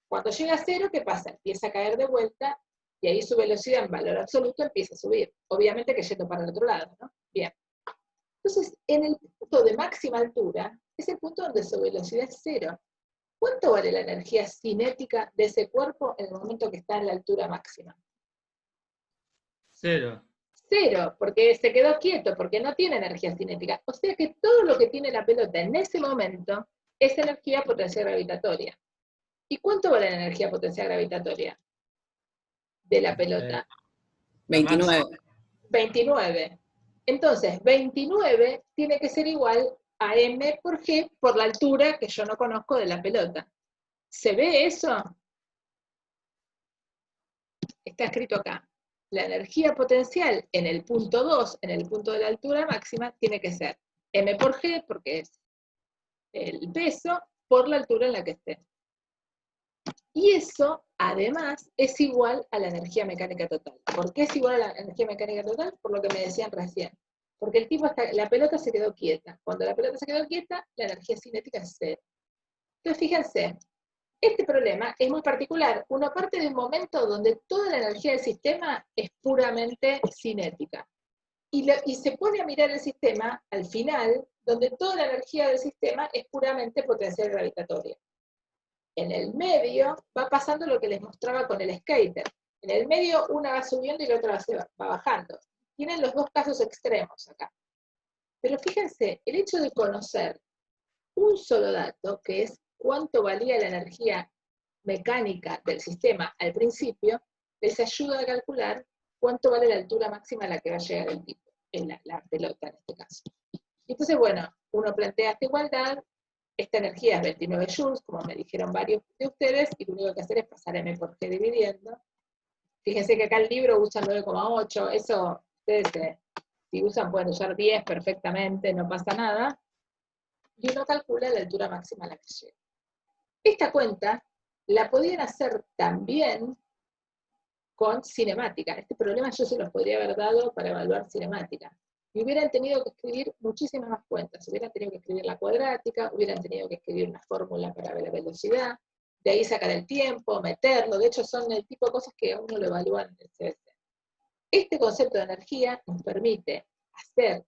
Cuando llega a 0, ¿qué pasa? Empieza a caer de vuelta, y ahí su velocidad en valor absoluto empieza a subir. Obviamente que yendo para el otro lado, ¿no? Bien. Entonces, en el punto de máxima altura, es el punto donde su velocidad es 0. ¿Cuánto vale la energía cinética de ese cuerpo en el momento que está en la altura máxima? 0. 0, porque se quedó quieto, porque no tiene energía cinética. O sea que todo lo que tiene la pelota en ese momento es energía potencial gravitatoria. ¿Y cuánto vale la energía potencial gravitatoria de la pelota? 29. 29. Entonces, 29 tiene que ser igual a m por g por la altura que yo no conozco de la pelota. ¿Se ve eso? Está escrito acá. La energía potencial en el punto 2, en el punto de la altura máxima, tiene que ser m por g, porque es el peso, por la altura en la que esté. Y eso, además, es igual a la energía mecánica total. ¿Por qué es igual a la energía mecánica total? Por lo que me decían recién. Porque el tipo la pelota se quedó quieta. Cuando la pelota se quedó quieta, la energía cinética es 0. Entonces, fíjense, este problema es muy particular. Uno parte de un momento donde toda la energía del sistema es puramente cinética. Y se pone a mirar el sistema al final, donde toda la energía del sistema es puramente potencial gravitatoria. En el medio va pasando lo que les mostraba con el skater. En el medio una va subiendo y la otra va bajando. Tienen los dos casos extremos acá. Pero fíjense, el hecho de conocer un solo dato, que es cuánto valía la energía mecánica del sistema al principio, les ayuda a calcular cuánto vale la altura máxima a la que va a llegar el tipo, en la pelota en este caso. Entonces, bueno, uno plantea esta igualdad, esta energía es 29 joules, como me dijeron varios de ustedes, y lo único que hacer es pasar m por g dividiendo. Fíjense que acá el libro usa 9,8, eso ustedes si usan pueden usar 10 perfectamente, no pasa nada. Y uno calcula la altura máxima a la que llega. Esta cuenta la podían hacer también con cinemática. Este problema yo se los podría haber dado para evaluar cinemática. Y hubieran tenido que escribir muchísimas más cuentas. Hubieran tenido que escribir la cuadrática, hubieran tenido que escribir una fórmula para ver la velocidad. de ahí sacar el tiempo, meterlo, de hecho son el tipo de cosas que a uno lo evalúan en el CBC. Este concepto de energía nos permite hacer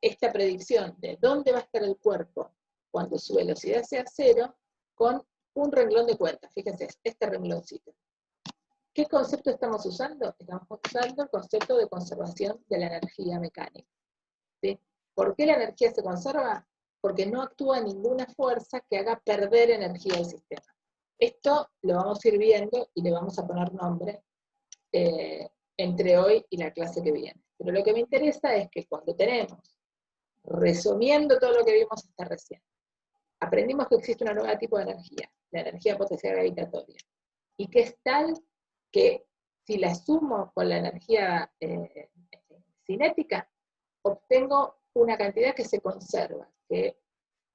esta predicción de dónde va a estar el cuerpo cuando su velocidad sea 0 con un renglón de cuentas. Fíjense, este rengloncito. ¿Qué concepto estamos usando? Estamos usando el concepto de conservación de la energía mecánica. ¿Sí? ¿Por qué la energía se conserva? Porque no actúa ninguna fuerza que haga perder energía al sistema. Esto lo vamos a ir viendo y le vamos a poner nombre entre hoy y la clase que viene. Pero lo que me interesa es que cuando tenemos, resumiendo todo lo que vimos hasta recién, aprendimos que existe un nuevo tipo de energía, la energía potencial gravitatoria, y que es tal que si la sumo con la energía cinética, obtengo una cantidad que se conserva, que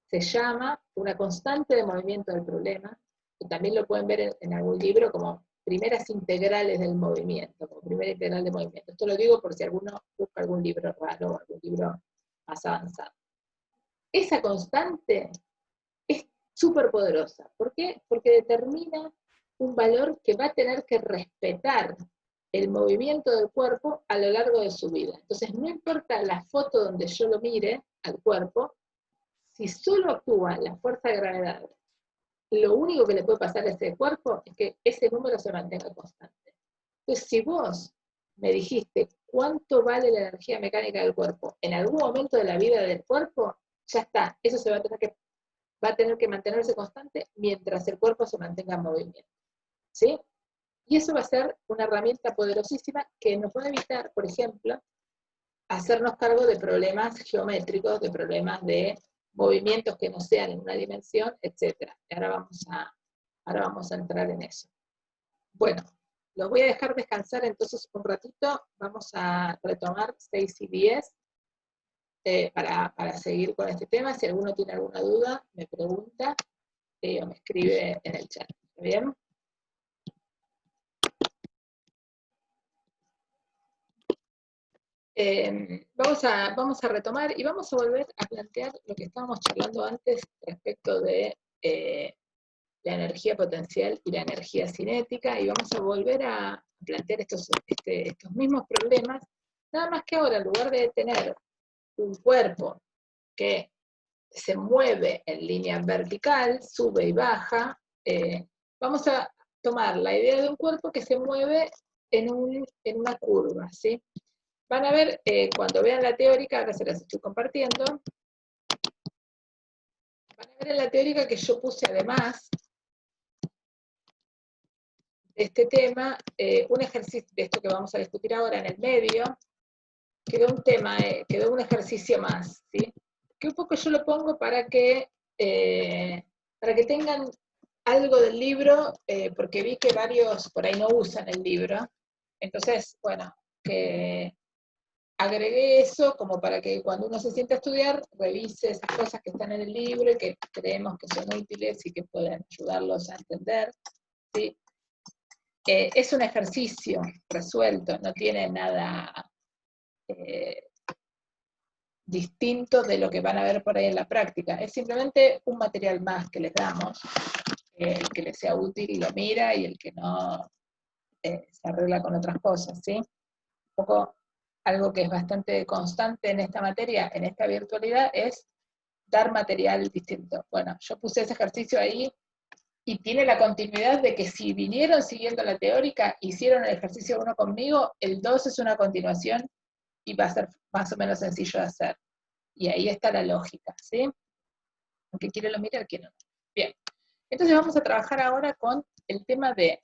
se llama una constante de movimiento del problema, que también lo pueden ver en algún libro como primeras integrales del movimiento, como primera integral de movimiento. Esto lo digo por si alguno busca algún libro raro o algún libro más avanzado. Esa constante es súper poderosa. ¿Por qué? Porque determina un valor que va a tener que respetar el movimiento del cuerpo a lo largo de su vida. Entonces, no importa la foto donde yo lo mire al cuerpo, si solo actúa la fuerza de gravedad, lo único que le puede pasar a ese cuerpo es que ese número se mantenga constante. Entonces, si vos me dijiste cuánto vale la energía mecánica del cuerpo en algún momento de la vida del cuerpo, ya está, eso se va a tener que mantenerse constante mientras el cuerpo se mantenga en movimiento. ¿Sí? Y eso va a ser una herramienta poderosísima que nos va a evitar, por ejemplo, hacernos cargo de problemas geométricos, de problemas de movimientos que no sean en una dimensión, etc. Ahora vamos a entrar en eso. Bueno, los voy a dejar descansar entonces un ratito, vamos a retomar 6 y 10 para seguir con este tema. Si alguno tiene alguna duda, me pregunta o me escribe en el chat. ¿Está bien? Vamos a retomar y vamos a volver a plantear lo que estábamos charlando antes respecto de la energía potencial y la energía cinética, y vamos a volver a plantear estos mismos problemas, nada más que ahora, en lugar de tener un cuerpo que se mueve en línea vertical, sube y baja, vamos a tomar la idea de un cuerpo que se mueve en una curva, ¿sí? Van a ver, cuando vean la teórica, ahora se las estoy compartiendo, van a ver en la teórica que yo puse además de este tema, un ejercicio, de esto que vamos a discutir ahora en el medio, quedó un tema, quedó un ejercicio más, ¿sí? Que un poco yo lo pongo para que tengan algo del libro, porque vi que varios por ahí no usan el libro, entonces, bueno, que agregué eso como para que cuando uno se sienta a estudiar, revise esas cosas que están en el libro y que creemos que son útiles y que pueden ayudarlos a entender, ¿sí? Es un ejercicio resuelto, no tiene nada distinto de lo que van a ver por ahí en la práctica. Es simplemente un material más que les damos, el que les sea útil y lo mira, y el que no se arregla con otras cosas, ¿sí? Un poco algo que es bastante constante en esta materia, en esta virtualidad, es dar material distinto. Bueno, yo puse ese ejercicio ahí y tiene la continuidad de que si vinieron siguiendo la teórica, hicieron el ejercicio 1 conmigo, el 2 es una continuación y va a ser más o menos sencillo de hacer. Y ahí está la lógica, ¿sí? Aunque quiere lo mire, quiere no. Bien, entonces vamos a trabajar ahora con el tema de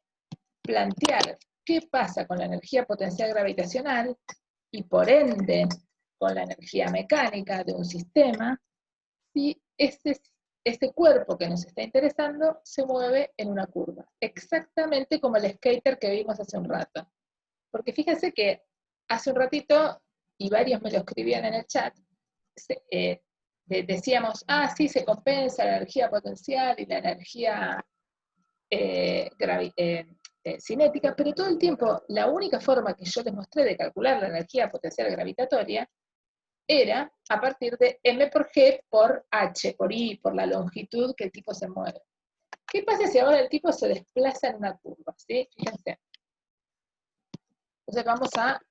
plantear qué pasa con la energía potencial gravitacional y por ende con la energía mecánica de un sistema si este cuerpo que nos está interesando se mueve en una curva, exactamente como el skater que vimos hace un rato. Porque fíjense que hace un ratito, y varios me lo escribían en el chat, decíamos, sí, se compensa la energía potencial y la energía cinética, pero todo el tiempo la única forma que yo les mostré de calcular la energía potencial gravitatoria era a partir de m por g por h, por i, por la longitud que el tipo se mueve. ¿Qué pasa si ahora el tipo se desplaza en una curva? ¿Sí? Fíjense. Entonces vamos a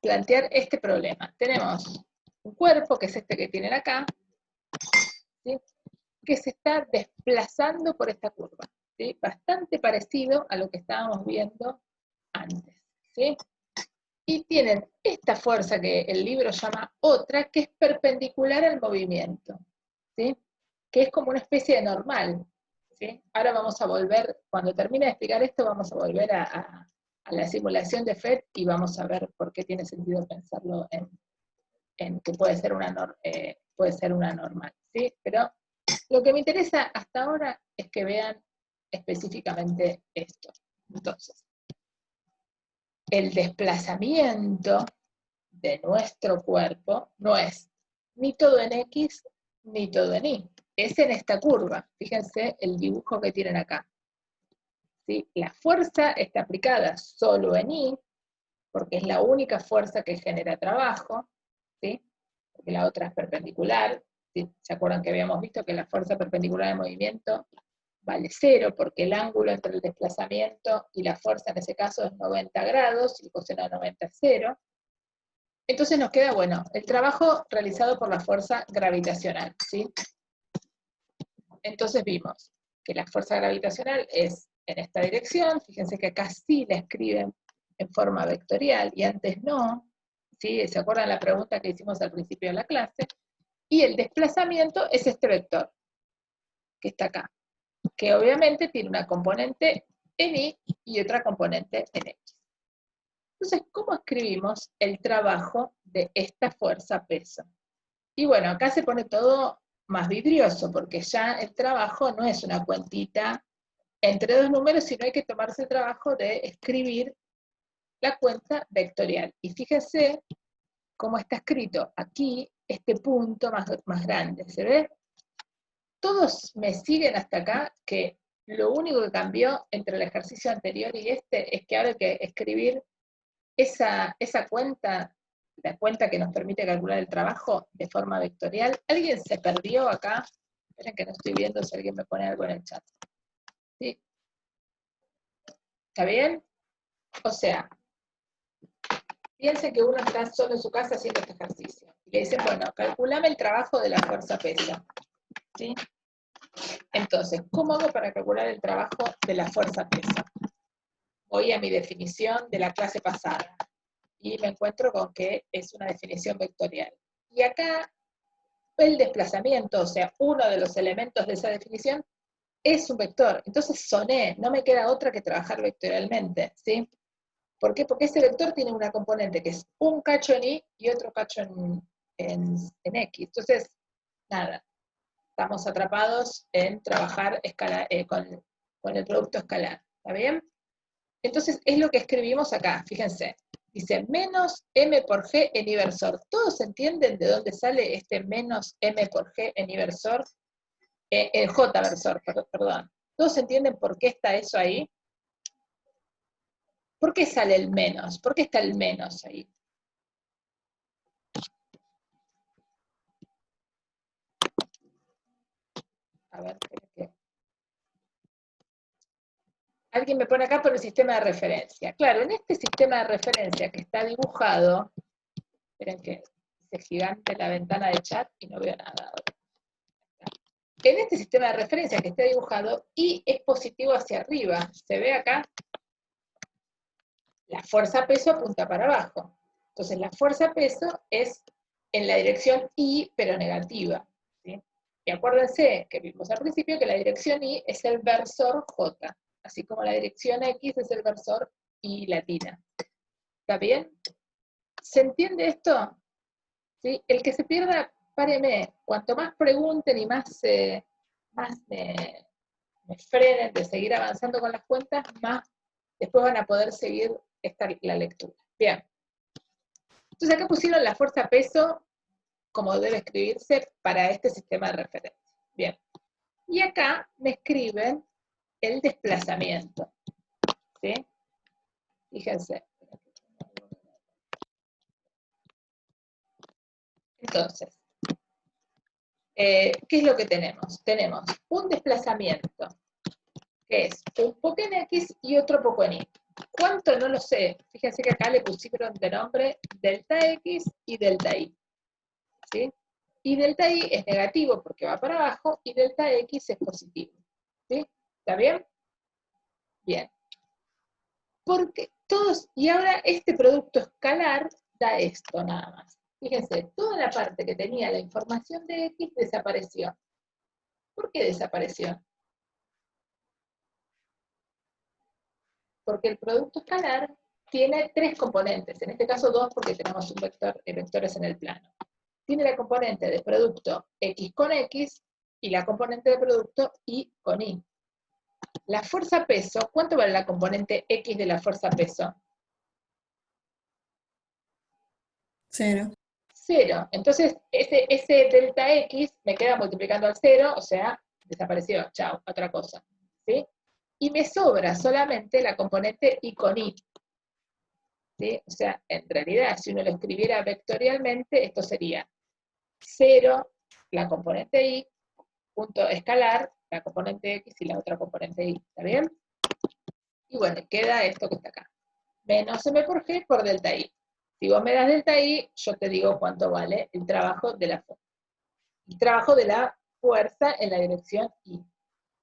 plantear este problema. Tenemos un cuerpo, que es este que tienen acá, ¿sí? Que se está desplazando por esta curva, ¿sí? Bastante parecido a lo que estábamos viendo antes, ¿sí? Y tienen esta fuerza que el libro llama otra, que es perpendicular al movimiento, ¿sí? Que es como una especie de normal, ¿sí? Ahora vamos a volver, cuando termine de explicar esto, vamos a volver a la simulación de FET y vamos a ver por qué tiene sentido pensarlo en que puede ser una normal, ¿sí? Pero lo que me interesa hasta ahora es que vean específicamente esto. Entonces, el desplazamiento de nuestro cuerpo no es ni todo en X ni todo en Y. Es en esta curva. Fíjense el dibujo que tienen acá. ¿Sí? La fuerza está aplicada solo en Y, porque es la única fuerza que genera trabajo, ¿sí? Porque la otra es perpendicular. ¿Sí? ¿Se acuerdan que habíamos visto que la fuerza perpendicular de movimiento vale 0, porque el ángulo entre el desplazamiento y la fuerza en ese caso es 90 grados, y el coseno de 90 es 0. Entonces nos queda, bueno, el trabajo realizado por la fuerza gravitacional, ¿sí? Entonces vimos que la fuerza gravitacional es en esta dirección, fíjense que acá sí la escriben en forma vectorial, y antes no, ¿sí? ¿Se acuerdan la pregunta que hicimos al principio de la clase? Y el desplazamiento es este vector, que está acá, que obviamente tiene una componente en Y y otra componente en X. Entonces, ¿cómo escribimos el trabajo de esta fuerza-peso? Y bueno, acá se pone todo más vidrioso, porque ya el trabajo no es una cuentita entre dos números, sino hay que tomarse el trabajo de escribir la cuenta vectorial. Y fíjense cómo está escrito aquí este punto más grande, ¿se ve? Todos me siguen hasta acá, que lo único que cambió entre el ejercicio anterior y este es que ahora hay que escribir esa cuenta, la cuenta que nos permite calcular el trabajo de forma vectorial. ¿Alguien se perdió acá? Esperen que no estoy viendo si alguien me pone algo en el chat. ¿Sí? ¿Está bien? O sea, piensen que uno está solo en su casa haciendo este ejercicio. Y le dicen, bueno, calculame el trabajo de la fuerza-peso. ¿Sí? Entonces, ¿cómo hago para calcular el trabajo de la fuerza-peso? Voy a mi definición de la clase pasada y me encuentro con que es una definición vectorial. Y acá el desplazamiento, o sea, uno de los elementos de esa definición, es un vector. Entonces soné, no me queda otra que trabajar vectorialmente, ¿sí? ¿Por qué? Porque ese vector tiene una componente que es un cacho en Y y otro cacho en X. Entonces, nada, estamos atrapados en trabajar con el producto escalar, ¿está bien? Entonces, es lo que escribimos acá, fíjense. Dice, menos M por G en inversor. ¿Todos entienden de dónde sale este menos M por G en inversor? El J versor, perdón. ¿Todos entienden por qué está eso ahí? ¿Por qué sale el menos? ¿Por qué está el menos ahí? A ver, ¿qué? Alguien me pone acá por el sistema de referencia. Claro, en este sistema de referencia que está dibujado, esperen que se gigante la ventana de chat y no veo nada. En este sistema de referencia que está dibujado, Y es positivo hacia arriba. ¿Se ve acá? La fuerza-peso apunta para abajo. Entonces la fuerza-peso es en la dirección Y, pero negativa. ¿Sí? Y acuérdense que vimos al principio que la dirección Y es el versor J, así como la dirección X es el versor Y latina. ¿Está bien? ¿Se entiende esto? ¿Sí? El que se pierda, páreme. Cuanto más pregunten y más me frenen de seguir avanzando con las cuentas, más después van a poder seguir la lectura. Bien. Entonces acá pusieron la fuerza-peso como debe escribirse para este sistema de referencia. Bien. Y acá me escriben el desplazamiento. ¿Sí? Fíjense. Entonces, ¿qué es lo que tenemos? Tenemos un desplazamiento que es un poco en X y otro poco en Y. ¿Cuánto? No lo sé. Fíjense que acá le pusieron de nombre delta X y delta Y. ¿Sí? Y delta Y es negativo porque va para abajo y delta X es positivo. ¿Sí? ¿Está bien? Bien. Porque todos, y ahora este producto escalar da esto nada más. Fíjense, toda la parte que tenía la información de X desapareció. ¿Por qué desapareció? Porque el producto escalar tiene tres componentes, en este caso dos porque tenemos un vector, vectores en el plano. Tiene la componente de producto X con X y la componente de producto Y con Y. La fuerza peso, ¿cuánto vale la componente X de la fuerza peso? 0. 0. Entonces, ese delta X me queda multiplicando al 0, o sea, desapareció, chao, otra cosa. ¿Sí? Y me sobra solamente la componente Y con Y. ¿Sí? O sea, en realidad, si uno lo escribiera vectorialmente, esto sería 0, la componente Y, punto escalar, la componente X y la otra componente Y. ¿Está bien? Y bueno, queda esto que está acá. Menos M por G por delta I. Si vos me das delta I, yo te digo cuánto vale el trabajo de la fuerza. El trabajo de la fuerza en la dirección I.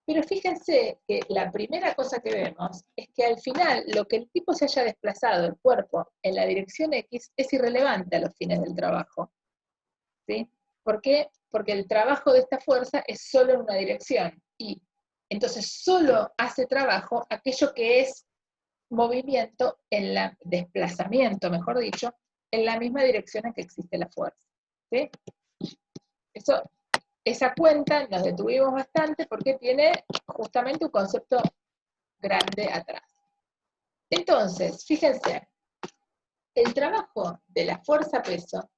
Pero fíjense que la primera cosa que vemos es que al final lo que el tipo se haya desplazado, el cuerpo, en la dirección X es irrelevante a los fines del trabajo. ¿Sí? ¿Por qué? Porque el trabajo de esta fuerza es solo en una dirección. Y entonces solo hace trabajo aquello que es movimiento, desplazamiento, mejor dicho, en la misma dirección en que existe la fuerza. ¿Sí? Esa cuenta nos detuvimos bastante porque tiene justamente un concepto grande atrás. Entonces, fíjense, el trabajo de la fuerza-peso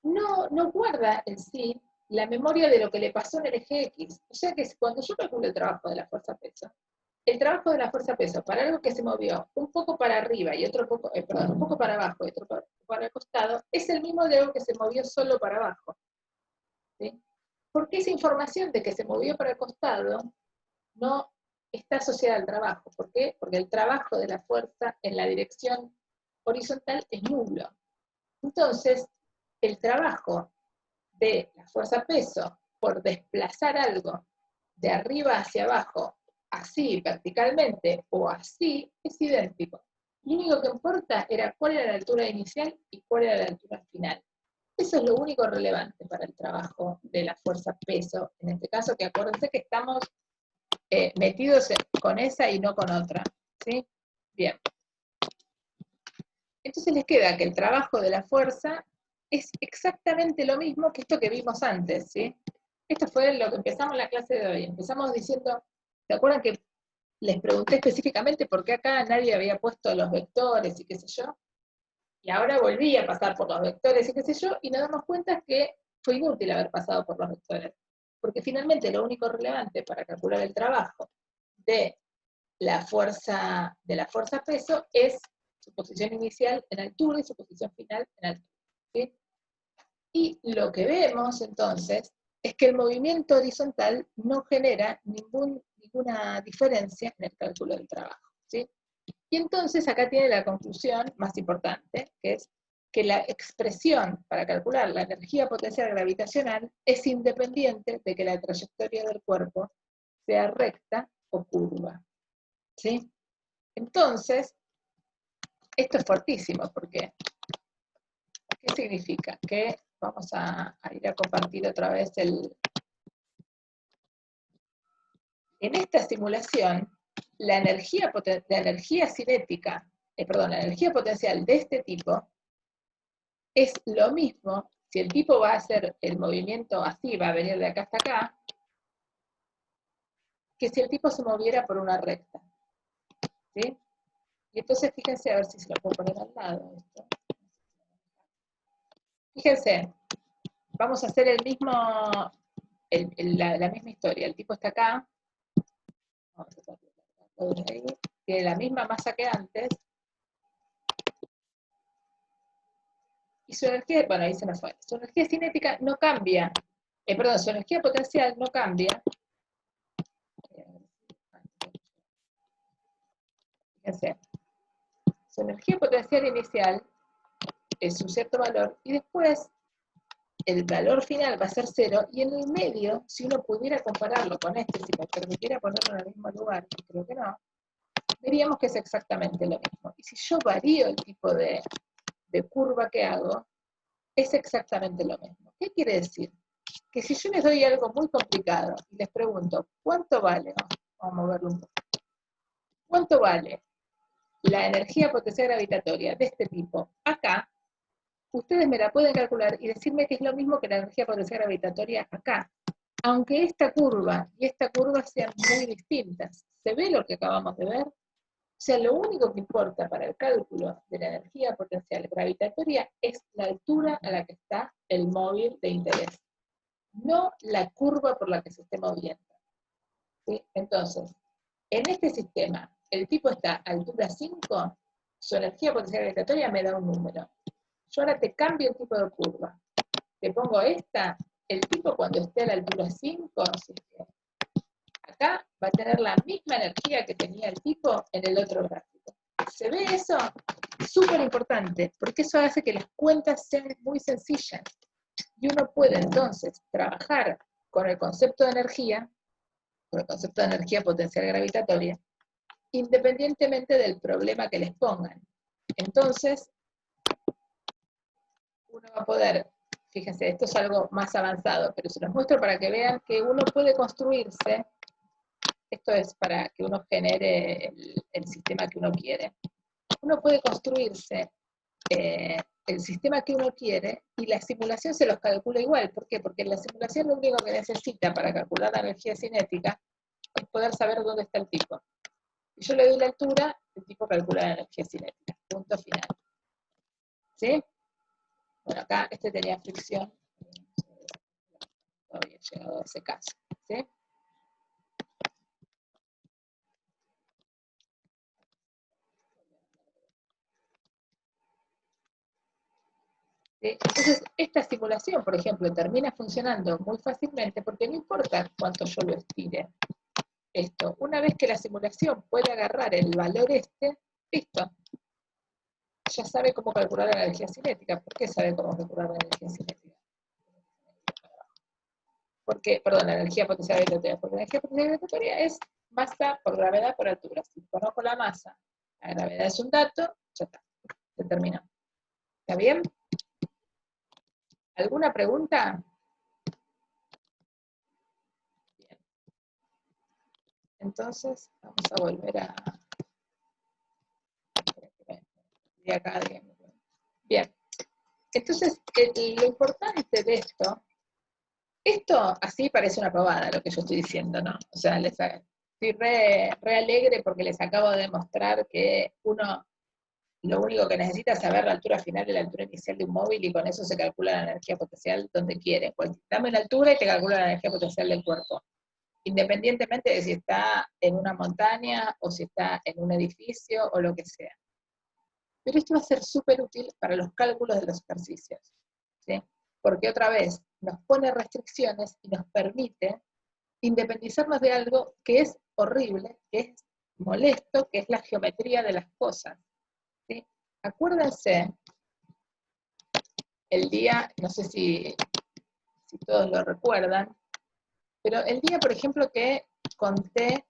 no guarda en sí la memoria de lo que le pasó en el eje X. O sea que cuando yo calculo el trabajo de la fuerza-peso, el trabajo de la fuerza-peso para algo que se movió un poco para arriba y otro poco, perdón, un poco para abajo y otro para el costado, es el mismo de algo que se movió solo para abajo. ¿Sí? Porque esa información de que se movió para el costado no está asociada al trabajo. ¿Por qué? Porque el trabajo de la fuerza en la dirección horizontal es nulo. Entonces, el trabajo de la fuerza-peso por desplazar algo de arriba hacia abajo, así verticalmente o así, es idéntico. Lo único que importa era cuál era la altura inicial y cuál era la altura final. Eso es lo único relevante para el trabajo de la fuerza-peso. En este caso, que acuérdense que estamos metidos con esa y no con otra. ¿Sí? Bien. Entonces les queda que el trabajo de la fuerza es exactamente lo mismo que esto que vimos antes, ¿sí? Esto fue lo que empezamos la clase de hoy. Empezamos diciendo, ¿se acuerdan que les pregunté específicamente por qué acá nadie había puesto los vectores y qué sé yo? Y ahora volví a pasar por los vectores y qué sé yo, y nos damos cuenta que fue inútil haber pasado por los vectores. Porque finalmente lo único relevante para calcular el trabajo de la fuerza peso es su posición inicial en altura y su posición final en altura. ¿Sí? Y lo que vemos entonces es que el movimiento horizontal no genera ninguna diferencia en el cálculo del trabajo. ¿Sí? Y entonces acá tiene la conclusión más importante, que es que la expresión para calcular la energía potencial gravitacional es independiente de que la trayectoria del cuerpo sea recta o curva. ¿Sí? Entonces, esto es fortísimo, porque ¿qué significa? Que vamos a ir a compartir otra vez En esta simulación, la energía cinética, la energía potencial de este tipo es lo mismo, si el tipo va a hacer el movimiento así, va a venir de acá hasta acá, que si el tipo se moviera por una recta. ¿Sí? Y entonces fíjense, a ver si se lo puedo poner al lado esto. Fíjense, vamos a hacer el mismo, la misma historia. El tipo está acá, vamos a poner ahí, tiene la misma masa que antes, y su energía, bueno, ahí se nos fue, su energía cinética no cambia, su energía potencial no cambia, Fíjense, su energía potencial inicial es un cierto valor, y después el valor final va a ser 0, y en el medio, si uno pudiera compararlo con este, si me permitiera ponerlo en el mismo lugar, y creo que no, veríamos que es exactamente lo mismo. Y si yo varío el tipo de curva que hago, es exactamente lo mismo. ¿Qué quiere decir? Que si yo les doy algo muy complicado y les pregunto, ¿cuánto vale? Vamos a moverlo un poco. ¿Cuánto vale la energía potencial gravitatoria de este tipo acá? Ustedes me la pueden calcular y decirme que es lo mismo que la energía potencial gravitatoria acá. Aunque esta curva y esta curva sean muy distintas. ¿Se ve lo que acabamos de ver? O sea, lo único que importa para el cálculo de la energía potencial gravitatoria es la altura a la que está el móvil de interés, no la curva por la que se esté moviendo. ¿Sí? Entonces, en este sistema, el tipo está a altura 5, su energía potencial gravitatoria me da un número. Yo ahora te cambio el tipo de curva. Te pongo esta, el tipo cuando esté a la altura 5, así que acá va a tener la misma energía que tenía el tipo en el otro gráfico. ¿Se ve eso? Súper importante, porque eso hace que las cuentas sean muy sencillas. Y uno puede entonces trabajar con el concepto de energía, con el concepto de energía potencial gravitatoria, independientemente del problema que les pongan. Entonces, uno va a poder, fíjense, esto es algo más avanzado, pero se los muestro para que vean que uno puede construirse. Esto es para que uno genere el sistema que uno quiere. Uno puede construirse el sistema que uno quiere y la simulación se los calcula igual. ¿Por qué? Porque la simulación lo único que necesita para calcular la energía cinética es poder saber dónde está el tipo. Si yo le doy la altura, el tipo calcula la energía cinética. Punto final. ¿Sí? Bueno, acá este tenía fricción. No había llegado a ese caso. ¿Sí? Entonces, esta simulación, por ejemplo, termina funcionando muy fácilmente porque no importa cuánto yo lo estire esto. Una vez que la simulación puede agarrar el valor este, listo. Ya sabe cómo calcular la energía cinética. ¿Por qué sabe cómo calcular la energía cinética? Porque, perdón, la energía potencial gravitatoria. Porque la energía potencial gravitatoria es masa por gravedad por altura. Si conozco la masa, la gravedad es un dato, ya está. Se terminó. ¿Está bien? ¿Alguna pregunta? Bien. Entonces, vamos a volver a... Bien. Entonces, lo importante de esto así parece una pavada lo que yo estoy diciendo, ¿no? O sea, estoy re alegre porque les acabo de demostrar que uno lo único que necesita es saber la altura final y la altura inicial de un móvil y con eso se calcula la energía potencial donde quiere. Pues dame la altura y te calcula la energía potencial del cuerpo. Independientemente de si está en una montaña o si está en un edificio o lo que sea. Pero esto va a ser súper útil para los cálculos de los ejercicios, ¿sí? Porque otra vez nos pone restricciones y nos permite independizarnos de algo que es horrible, que es molesto, que es la geometría de las cosas, ¿sí? Acuérdense el día, no sé si todos lo recuerdan, pero el día, por ejemplo, que conté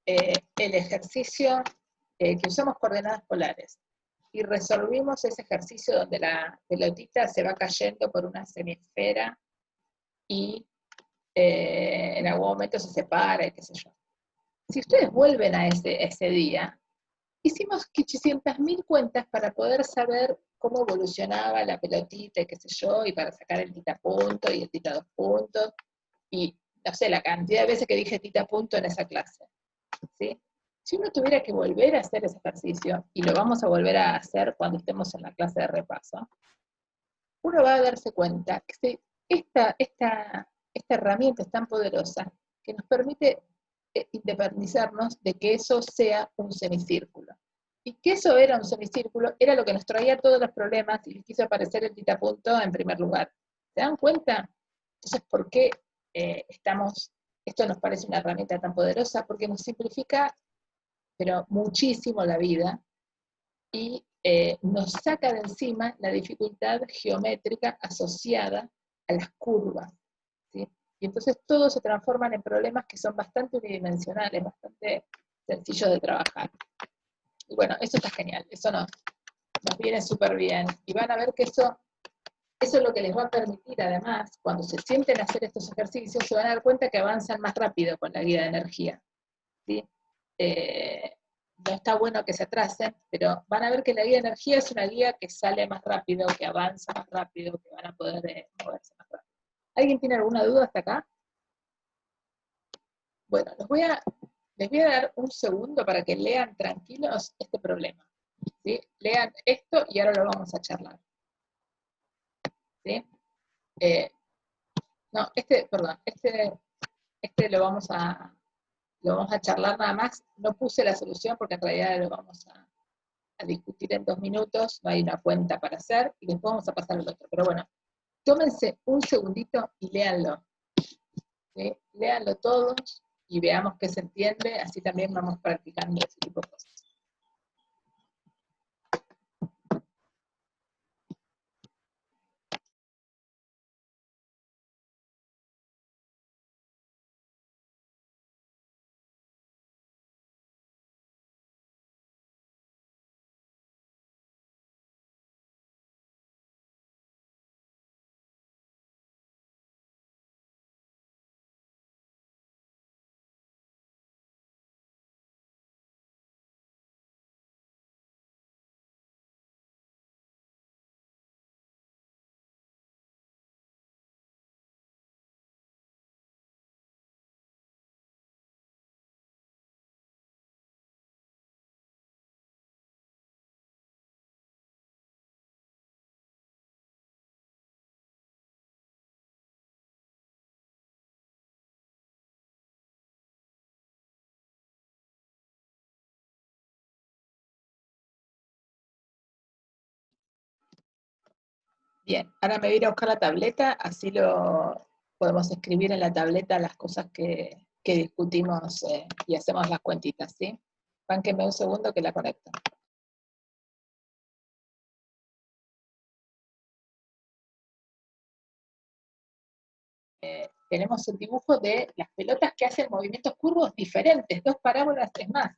el ejercicio que usamos coordenadas polares y resolvimos ese ejercicio donde la pelotita se va cayendo por una semisfera y en algún momento se separa y qué sé yo. Si ustedes vuelven a ese día, hicimos 800.000 cuentas para poder saber cómo evolucionaba la pelotita y qué sé yo, y para sacar el tita punto y el tita 2 puntos, y no sé, la cantidad de veces que dije tita punto en esa clase, ¿sí? Si uno tuviera que volver a hacer ese ejercicio, y lo vamos a volver a hacer cuando estemos en la clase de repaso, uno va a darse cuenta que esta herramienta es tan poderosa que nos permite independizarnos de que eso sea un semicírculo. Y que eso era un semicírculo era lo que nos traía todos los problemas y quiso aparecer el titapunto en primer lugar. ¿Se dan cuenta? Entonces, ¿por qué esto nos parece una herramienta tan poderosa? Porque nos simplifica pero muchísimo la vida, y nos saca de encima la dificultad geométrica asociada a las curvas, ¿sí? Y entonces todos se transforman en problemas que son bastante unidimensionales, bastante sencillos de trabajar. Y bueno, eso está genial, eso nos viene súper bien, y van a ver que eso es lo que les va a permitir, además, cuando se sienten a hacer estos ejercicios, se van a dar cuenta que avanzan más rápido con la guía de energía, ¿sí? No está bueno que se atrasen, pero van a ver que la guía de energía es una guía que sale más rápido, que avanza más rápido, que van a poder moverse más rápido. ¿Alguien tiene alguna duda hasta acá? Bueno, les voy a dar un segundo para que lean tranquilos este problema, ¿sí? Lean esto y ahora lo vamos a charlar, ¿sí? No, perdón, este lo vamos a charlar nada más. No puse la solución porque en realidad lo vamos a discutir en 2 minutos, no hay una cuenta para hacer, y después vamos a pasar al otro. Pero bueno, tómense un segundito y léanlo, ¿sí? Léanlo todos y veamos qué se entiende, así también vamos practicando ese tipo de cosas. Bien, ahora me voy a ir a buscar la tableta, así lo podemos escribir en la tableta las cosas que discutimos y hacemos las cuentitas, ¿sí? Bánquenme un segundo que la conecto. Tenemos el dibujo de las pelotas que hacen movimientos curvos diferentes, 2 parábolas, es más.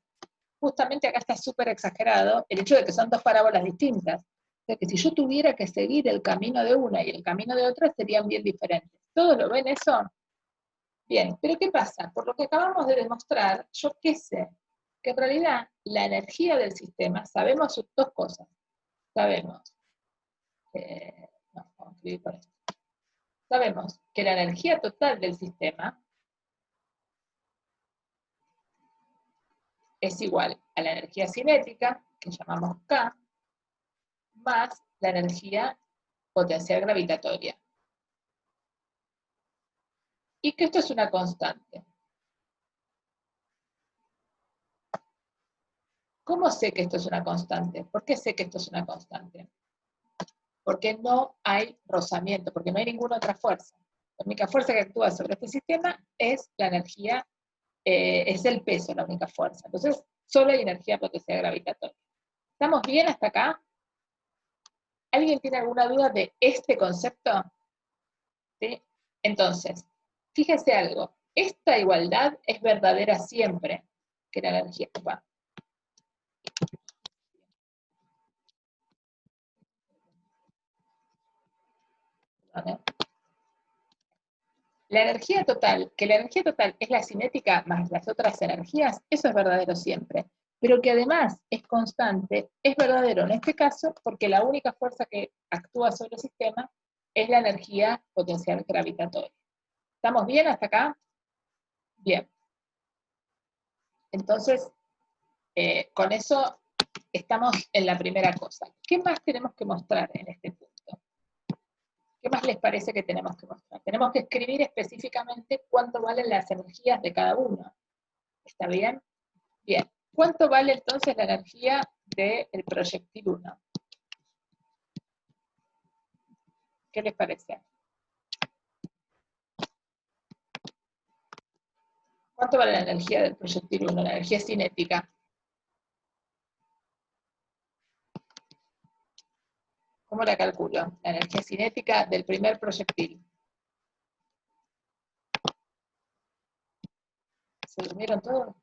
Justamente acá está súper exagerado el hecho de que son 2 parábolas distintas. O sea que si yo tuviera que seguir el camino de una y el camino de otra, serían bien diferentes. ¿Todos lo ven eso? Bien, pero ¿qué pasa? Por lo que acabamos de demostrar, yo qué sé, que en realidad la energía del sistema, sabemos 2 cosas. Sabemos, no, vamos a escribir con esto. Sabemos que la energía total del sistema es igual a la energía cinética, que llamamos K, más la energía potencial gravitatoria. Y que esto es una constante. ¿Cómo sé que esto es una constante? ¿Por qué sé que esto es una constante? Porque no hay rozamiento, porque no hay ninguna otra fuerza. La única fuerza que actúa sobre este sistema es la energía, es el peso, la única fuerza. Entonces, solo hay energía potencial gravitatoria. ¿Estamos bien hasta acá? ¿Alguien tiene alguna duda de este concepto? ¿Sí? Entonces, fíjese algo, esta igualdad es verdadera siempre, que la energía ocupa. ¿Vale? La energía total, que la energía total es la cinética más las otras energías, eso es verdadero siempre. Pero que además es constante, es verdadero en este caso porque la única fuerza que actúa sobre el sistema es la energía potencial gravitatoria. ¿Estamos bien hasta acá? Bien. Entonces, con eso estamos en la primera cosa. ¿Qué más tenemos que mostrar en este punto? ¿Qué más les parece que tenemos que mostrar? Tenemos que escribir específicamente cuánto valen las energías de cada uno. ¿Está bien? Bien. ¿Cuánto vale entonces la energía del proyectil 1? ¿Qué les parece? ¿Cuánto vale la energía del proyectil 1? La energía cinética. ¿Cómo la calculo? La energía cinética del primer proyectil. ¿Se durmieron todos? ¿No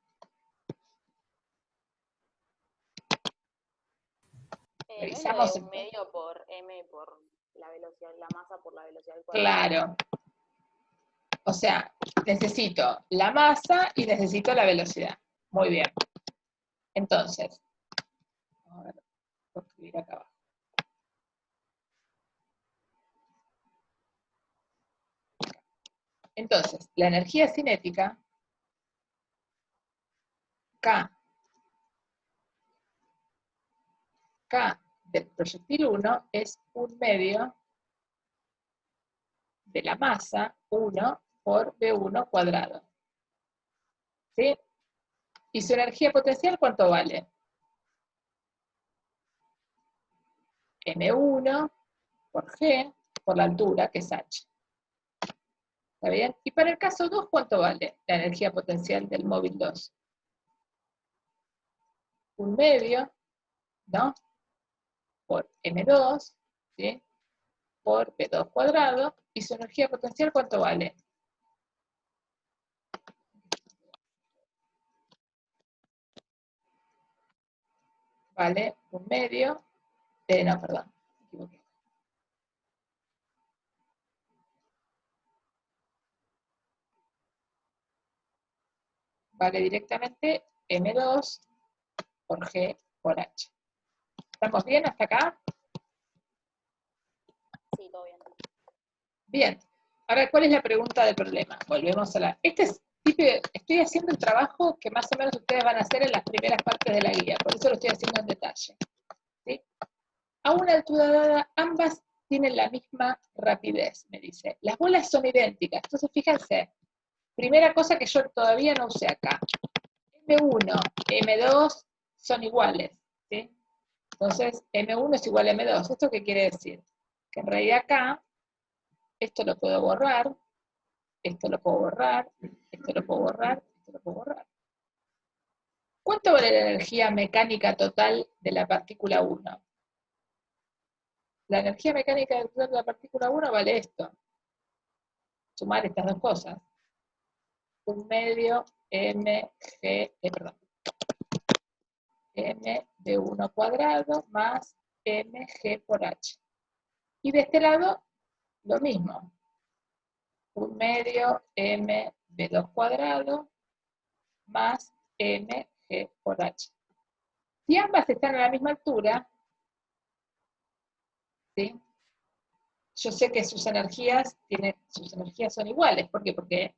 es lo Revisamos. de un medio por m por la velocidad, la masa por la velocidad del cuadrado? Claro. O sea, necesito la masa y necesito la velocidad. Muy bien. Entonces, a ver, voy a escribir acá abajo. Entonces, la energía cinética, K del proyectil 1 es un medio de la masa 1 por V1 cuadrado. ¿Sí? ¿Y su energía potencial cuánto vale? M1 por G por la altura, que es H. ¿Está bien? Y para el caso 2, ¿cuánto vale la energía potencial del móvil 2? Un medio, ¿no? Por M2, ¿sí? Por P2 cuadrado, y su energía potencial, ¿cuánto vale? Vale un medio, no, perdón, me equivoqué. Vale directamente M2 por G por H. ¿Estamos bien hasta acá? Sí, todo bien. Bien. Ahora, ¿cuál es la pregunta del problema? Volvemos a la... Estoy haciendo el trabajo que más o menos ustedes van a hacer en las primeras partes de la guía, por eso lo estoy haciendo en detalle. ¿Sí? A una altura dada, ambas tienen la misma rapidez, me dice. Las bolas son idénticas, entonces fíjense, primera cosa que yo todavía no usé acá. M1, M2 son iguales, ¿sí? Entonces, M1 es igual a M2. ¿Esto qué quiere decir? Que en realidad acá, esto lo puedo borrar, esto lo puedo borrar, esto lo puedo borrar, esto lo puedo borrar. ¿Cuánto vale la energía mecánica total de la partícula 1? La energía mecánica total de la partícula 1 vale esto. Sumar estas dos cosas. Un medio m de 1 cuadrado más mg por h. Y de este lado, lo mismo. Un medio m de 2 cuadrado más mg por h. Si ambas están a la misma altura, ¿sí? Yo sé que sus energías son iguales. ¿Por qué? Porque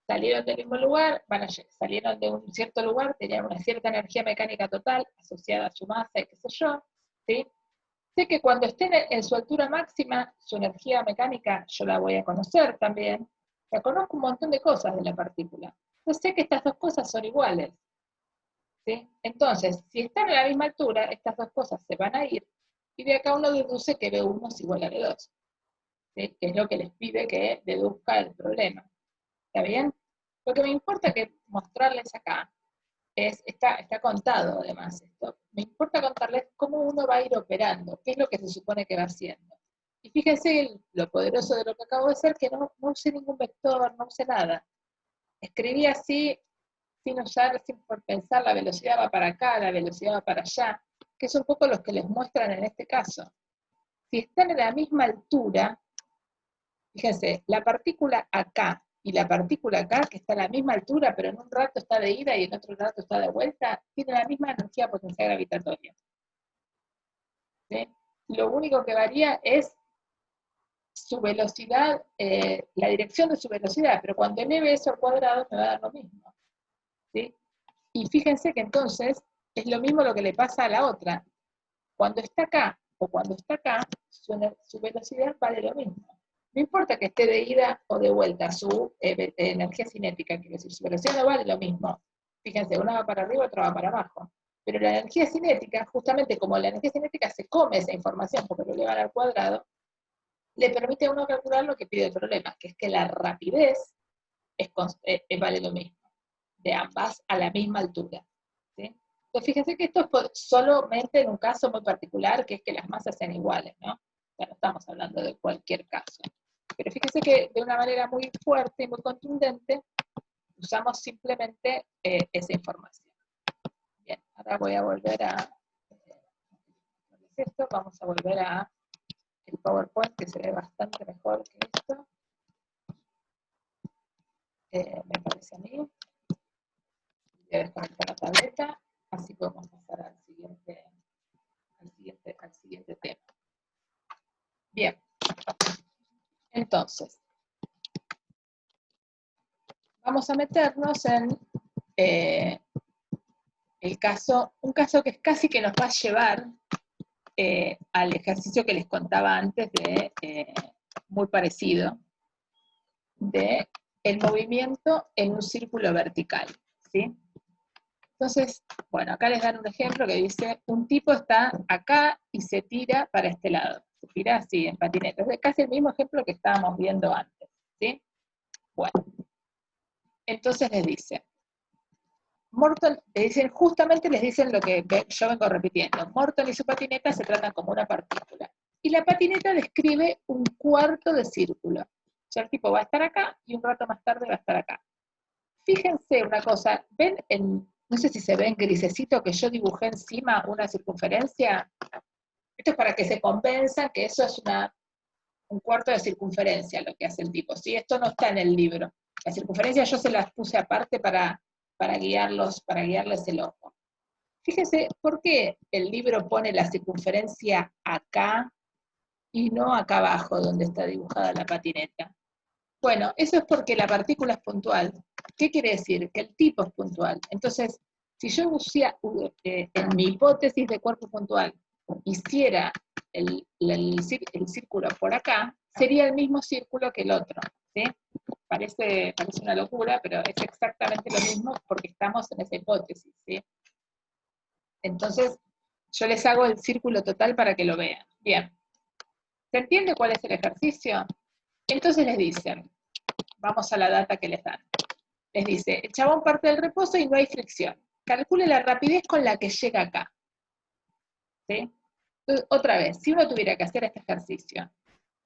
salieron del mismo lugar, salieron de un cierto lugar, tenían una cierta energía mecánica total asociada a su masa y qué sé yo, ¿sí? Sé que cuando estén en su altura máxima, su energía mecánica yo la voy a conocer también. Ya conozco un montón de cosas de la partícula. Yo sé que estas dos cosas son iguales, ¿sí? Entonces, si están a la misma altura, estas dos cosas se van a ir, y de acá uno deduce que B1 es igual a B2. ¿Sí? Que es lo que les pide que deduzca el problema. ¿Está bien? Lo que me importa que mostrarles acá está contado además esto. Me importa contarles cómo uno va a ir operando, qué es lo que se supone que va haciendo. Y fíjense lo poderoso de lo que acabo de hacer, que no use ningún vector, no use nada. Escribí así, sin por pensar la velocidad va para acá, la velocidad va para allá, que es un poco los que les muestran en este caso. Si están en la misma altura, fíjense, la partícula acá y la partícula acá, que está a la misma altura, pero en un rato está de ida y en otro rato está de vuelta, tienen la misma energía potencial gravitatoria. ¿Sí? Lo único que varía es su velocidad, la dirección de su velocidad, pero cuando eleve eso al cuadrado me va a dar lo mismo. ¿Sí? Y fíjense que entonces es lo mismo lo que le pasa a la otra. Cuando está acá o cuando está acá, su velocidad vale lo mismo. No importa que esté de ida o de vuelta, su energía cinética, quiere decir, su velocidad no vale lo mismo. Fíjense, una va para arriba, otra va para abajo. Pero la energía cinética, justamente como la energía cinética se come esa información porque lo elevan al cuadrado, le permite a uno calcular lo que pide el problema, que es que la rapidez vale lo mismo, de ambas a la misma altura. ¿Sí? Entonces fíjense que esto es solamente en un caso muy particular, que es que las masas sean iguales, ¿no? sea, no estamos hablando de cualquier caso. Pero fíjese que de una manera muy fuerte y muy contundente, usamos simplemente esa información. Bien, ahora voy a volver a esto, vamos a volver a el PowerPoint, que se ve bastante mejor que esto. Me parece a mí. Voy a desconectar la tableta, así podemos pasar al siguiente tema. Bien, entonces, vamos a meternos en un caso que es casi que nos va a llevar al ejercicio que les contaba antes, muy parecido, de el movimiento en un círculo vertical, ¿sí? Entonces, bueno, acá les dan un ejemplo que dice, un tipo está acá y se tira para este lado. Se tira así, en patineta. Es casi el mismo ejemplo que estábamos viendo antes, ¿sí? Bueno, entonces les dice, Morton, justamente les dicen lo que yo vengo repitiendo. Morton y su patineta se tratan como una partícula. Y la patineta describe un cuarto de círculo. O sea, el tipo va a estar acá y un rato más tarde va a estar acá. Fíjense una cosa, ¿ven no sé si se ve en grisecito que yo dibujé encima una circunferencia? Esto es para que se convenzan que eso es un cuarto de circunferencia lo que hace el tipo, ¿sí? Esto no está en el libro. La circunferencia yo se las puse aparte para guiarles el ojo. Fíjense, ¿por qué el libro pone la circunferencia acá y no acá abajo donde está dibujada la patineta? Bueno, eso es porque la partícula es puntual. ¿Qué quiere decir? Que el tipo es puntual. Entonces, si yo en mi hipótesis de cuerpo puntual, hiciera el círculo por acá, sería el mismo círculo que el otro, ¿sí? Parece una locura, pero es exactamente lo mismo porque estamos en esa hipótesis, ¿sí? Entonces, yo les hago el círculo total para que lo vean. Bien. ¿Se entiende cuál es el ejercicio? Entonces les dicen, vamos a la data que les dan. Les dice, el chabón parte del reposo y no hay fricción. Calcule la rapidez con la que llega acá. ¿Sí? Entonces, otra vez, si uno tuviera que hacer este ejercicio,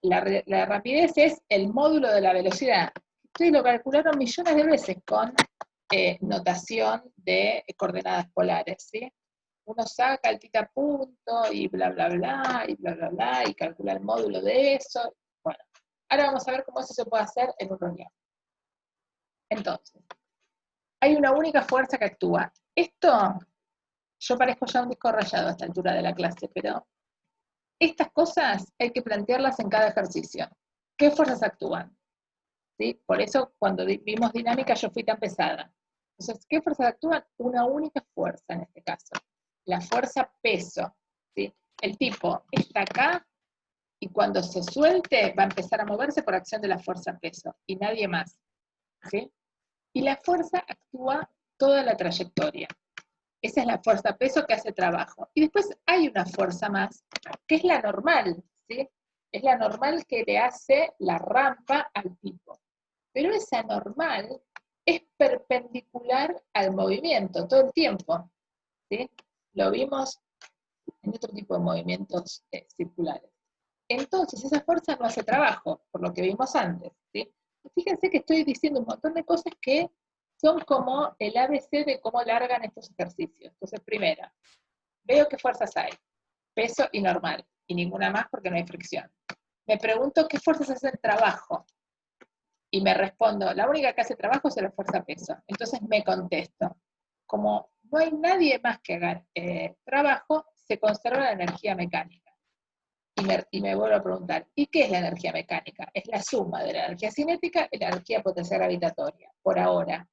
la rapidez es el módulo de la velocidad. Ustedes lo calcularon millones de veces con notación de coordenadas polares, ¿sí? Uno saca el tita punto y bla, bla, bla, y bla, bla, bla, y calcula el módulo de eso. Bueno, ahora vamos a ver cómo eso se puede hacer en un reunión. Entonces, hay una única fuerza que actúa. Esto, yo parezco ya un disco rayado a esta altura de la clase, pero estas cosas hay que plantearlas en cada ejercicio. ¿Qué fuerzas actúan? ¿Sí? Por eso cuando vimos dinámica yo fui tan pesada. Entonces, ¿qué fuerzas actúan? Una única fuerza en este caso. La fuerza peso. ¿Sí? El tipo está acá y cuando se suelte va a empezar a moverse por acción de la fuerza peso y nadie más. ¿Sí? Y la fuerza actúa toda la trayectoria. Esa es la fuerza peso que hace trabajo. Y después hay una fuerza más, que es la normal, ¿sí? Es la normal que le hace la rampa al tipo. Pero esa normal es perpendicular al movimiento todo el tiempo, ¿sí? Lo vimos en otro tipo de movimientos circulares. Entonces, esa fuerza no hace trabajo, por lo que vimos antes, ¿sí? Fíjense que estoy diciendo un montón de cosas que son como el ABC de cómo largan estos ejercicios. Entonces, primero, veo qué fuerzas hay. Peso y normal. Y ninguna más porque no hay fricción. Me pregunto qué fuerzas hacen trabajo. Y me respondo, la única que hace trabajo es la fuerza peso. Entonces me contesto. Como no hay nadie más que haga trabajo, se conserva la energía mecánica. Y me vuelvo a preguntar, ¿y qué es la energía mecánica? Es la suma de la energía cinética y la energía potencial gravitatoria, por ahora.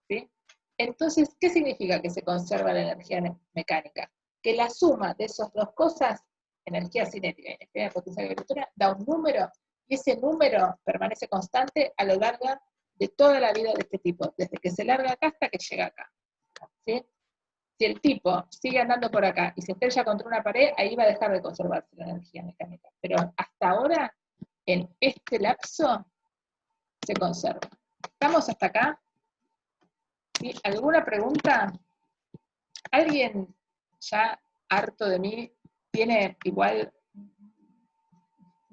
¿Sí? Entonces, ¿qué significa que se conserva la energía mecánica? Que la suma de esas dos cosas, energía cinética y energía potencial gravitatoria, da un número, y ese número permanece constante a lo largo de toda la vida de este tipo, desde que se larga acá hasta que llega acá. ¿Sí? Si el tipo sigue andando por acá y se estrella contra una pared, ahí va a dejar de conservarse la energía mecánica. Pero hasta ahora, en este lapso, se conserva. ¿Estamos hasta acá? ¿Sí? ¿Alguna pregunta? ¿Alguien ya harto de mí tiene igual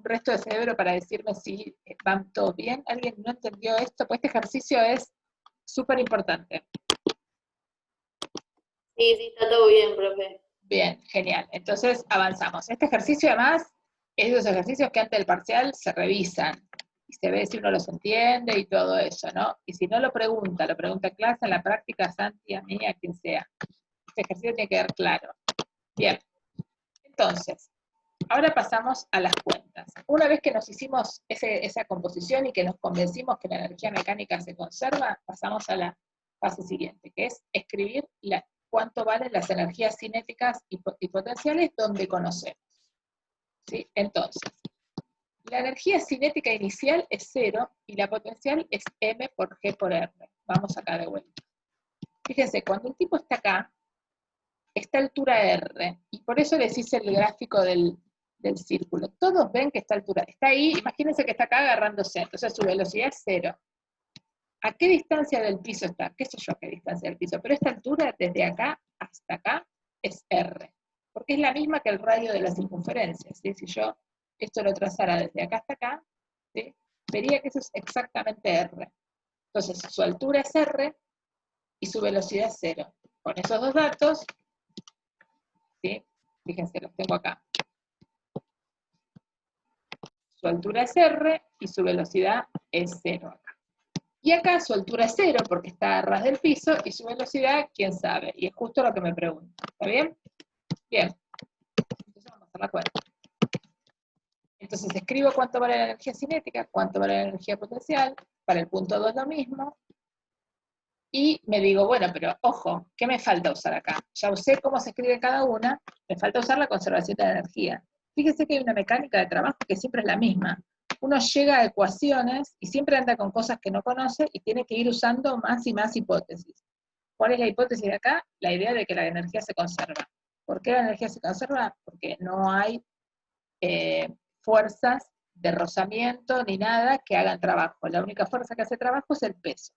resto de cerebro para decirme si van todos bien. ¿Alguien no entendió esto? Pues este ejercicio es súper importante. Sí, sí, está todo bien, profe. Bien, genial. Entonces avanzamos. Este ejercicio además es de los ejercicios que antes del parcial se revisan y se ve si uno los entiende y todo eso, ¿no? Y si no lo pregunta en clase, en la práctica, Santi, a mí, a quien sea. Este ejercicio tiene que quedar claro. Bien. Entonces, ahora pasamos a las cuentas. Una vez que nos hicimos esa composición y que nos convencimos que la energía mecánica se conserva, pasamos a la fase siguiente, que es escribir cuánto valen las energías cinéticas y potenciales donde conocemos. ¿Sí? Entonces, la energía cinética inicial es 0 y la potencial es M por G por R. Vamos acá de vuelta. Fíjense, cuando el tipo está acá, está a altura R, y por eso les hice el gráfico del círculo. Todos ven que está a altura, está ahí, imagínense que está acá agarrándose, entonces su velocidad es 0. ¿A qué distancia del piso está? ¿Qué sé yo a qué distancia del piso? Pero esta altura, desde acá hasta acá, es R, porque es la misma que el radio de la circunferencia, ¿sí? Si yo esto lo trazara desde acá hasta acá, ¿sí? Vería que eso es exactamente R. Entonces, su altura es R, y su velocidad es 0. Con esos dos datos, ¿sí? Fíjense, los tengo acá. Su altura es R y su velocidad es 0 acá. Y acá su altura es 0 porque está a ras del piso y su velocidad, quién sabe. Y es justo lo que me pregunto. ¿Está bien? Bien. Entonces vamos a hacer la cuenta. Entonces escribo cuánto vale la energía cinética, cuánto vale la energía potencial. Para el punto 2 lo mismo. Y me digo, bueno, pero ojo, ¿qué me falta usar acá? Ya usé cómo se escribe cada una, me falta usar la conservación de la energía. Fíjense que hay una mecánica de trabajo que siempre es la misma. Uno llega a ecuaciones y siempre anda con cosas que no conoce y tiene que ir usando más y más hipótesis. ¿Cuál es la hipótesis de acá? La idea de que la energía se conserva. ¿Por qué la energía se conserva? Porque no hay fuerzas de rozamiento ni nada que hagan trabajo. La única fuerza que hace trabajo es el peso.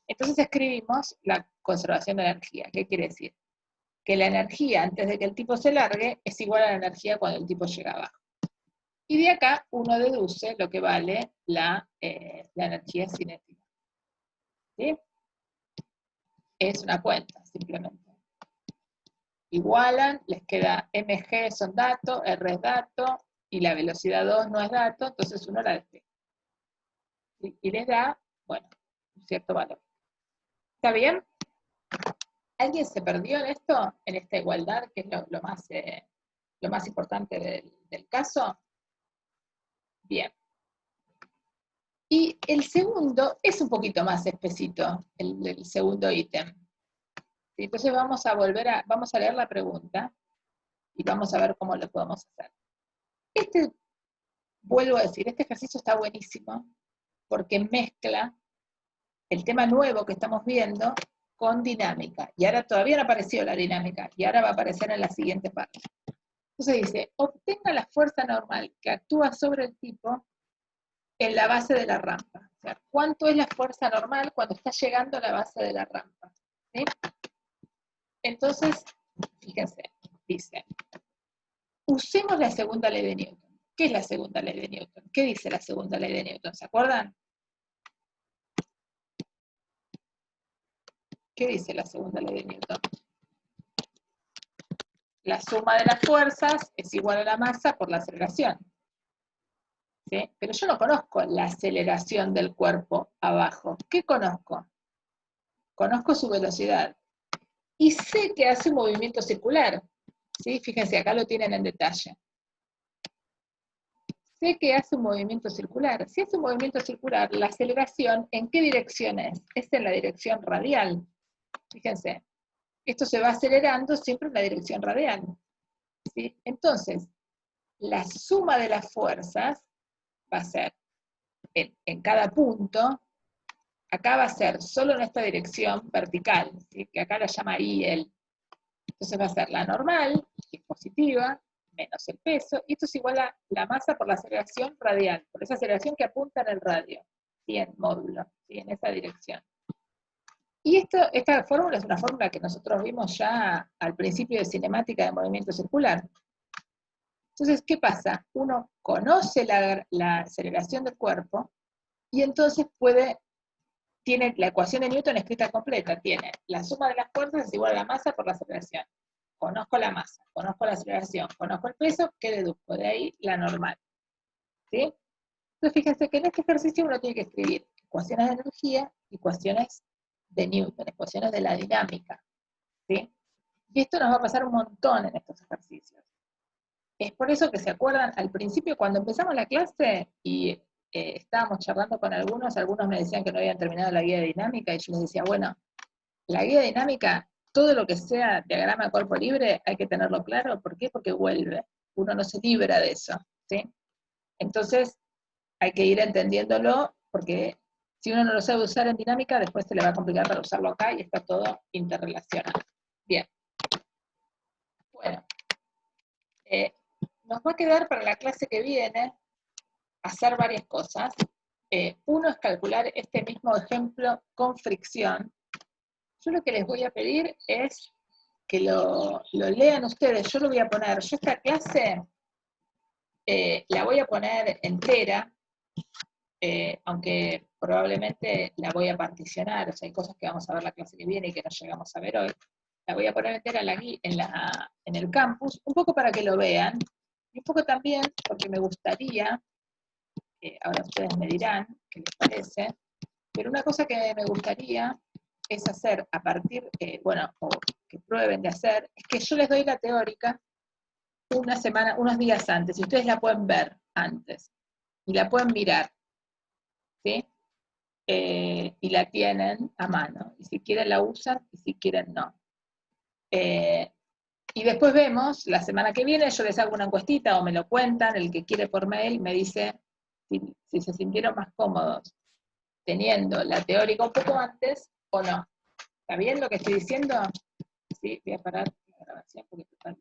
Entonces escribimos la conservación de energía. ¿Qué quiere decir? Que la energía antes de que el tipo se largue es igual a la energía cuando el tipo llega abajo. Y de acá uno deduce lo que vale la energía cinética. ¿Sí? Es una cuenta, simplemente. Igualan, les queda mg son datos, r es dato, y la velocidad 2 no es dato, entonces uno la despeja. Y les da, bueno, un cierto valor. ¿Está bien? ¿Alguien se perdió en esto? En esta igualdad, que es lo más importante del caso. Bien. Y el segundo es un poquito más espesito, el segundo ítem. Entonces vamos a leer la pregunta y vamos a ver cómo lo podemos hacer. Vuelvo a decir, este ejercicio está buenísimo porque mezcla el tema nuevo que estamos viendo con dinámica. Y ahora todavía no apareció la dinámica, y ahora va a aparecer en la siguiente parte. Entonces dice, obtenga la fuerza normal que actúa sobre el tipo en la base de la rampa. O sea, ¿cuánto es la fuerza normal cuando está llegando a la base de la rampa? ¿Sí? Entonces, fíjense, dice, usemos la segunda ley de Newton. ¿Qué es la segunda ley de Newton? ¿Qué dice la segunda ley de Newton? ¿Se acuerdan? ¿Qué dice la segunda ley de Newton? La suma de las fuerzas es igual a la masa por la aceleración. ¿Sí? Pero yo no conozco la aceleración del cuerpo abajo. ¿Qué conozco? Conozco su velocidad. Y sé que hace un movimiento circular. ¿Sí? Fíjense, acá lo tienen en detalle. Sé que hace un movimiento circular. Si hace un movimiento circular, la aceleración, ¿en qué dirección es? Es en la dirección radial. Fíjense, esto se va acelerando siempre en la dirección radial. ¿Sí? Entonces, la suma de las fuerzas va a ser en cada punto, acá va a ser solo en esta dirección vertical, ¿sí? Que acá la llama IL. Entonces va a ser la normal, que es positiva, menos el peso, y esto es igual a la masa por la aceleración radial, por esa aceleración que apunta en el radio, ¿sí? En módulo, ¿sí? En esa dirección. Y esta fórmula es una fórmula que nosotros vimos ya al principio de cinemática de movimiento circular. Entonces, ¿qué pasa? Uno conoce la aceleración del cuerpo y entonces tiene la ecuación de Newton escrita completa, tiene la suma de las fuerzas es igual a la masa por la aceleración. Conozco la masa, conozco la aceleración, conozco el peso, ¿qué deduzco? De ahí la normal. ¿Sí? Entonces fíjense que en este ejercicio uno tiene que escribir ecuaciones de energía, ecuaciones de Newton, ecuaciones de la dinámica. ¿Sí? Y esto nos va a pasar un montón en estos ejercicios. Es por eso que se acuerdan, al principio cuando empezamos la clase y estábamos charlando con algunos me decían que no habían terminado la guía de dinámica, y yo les decía, bueno, la guía de dinámica, todo lo que sea diagrama de cuerpo libre, hay que tenerlo claro. ¿Por qué? Porque vuelve. Uno no se libra de eso. ¿Sí? Entonces, hay que ir entendiéndolo, porque si uno no lo sabe usar en dinámica, después se le va a complicar para usarlo acá y está todo interrelacionado. Bien. Bueno. Nos va a quedar para la clase que viene hacer varias cosas. Uno es calcular este mismo ejemplo con fricción. Yo lo que les voy a pedir es que lo lean ustedes. Yo lo voy a poner, yo esta clase la voy a poner entera, aunque probablemente la voy a particionar, o sea, hay cosas que vamos a ver la clase que viene y que no llegamos a ver hoy. La voy a poner entera en el campus, un poco para que lo vean, y un poco también porque me gustaría, ahora ustedes me dirán qué les parece, pero una cosa que me gustaría es hacer a partir, o que prueben de hacer, es que yo les doy la teórica una semana, unos días antes, y ustedes la pueden ver antes, y la pueden mirar, ¿sí? Y la tienen a mano, y si quieren la usan, y si quieren no. Y después vemos, la semana que viene, yo les hago una encuestita, o me lo cuentan, el que quiere por mail, me dice si se sintieron más cómodos teniendo la teórica un poco antes, o no. ¿Está bien lo que estoy diciendo? Sí, voy a parar la grabación porque total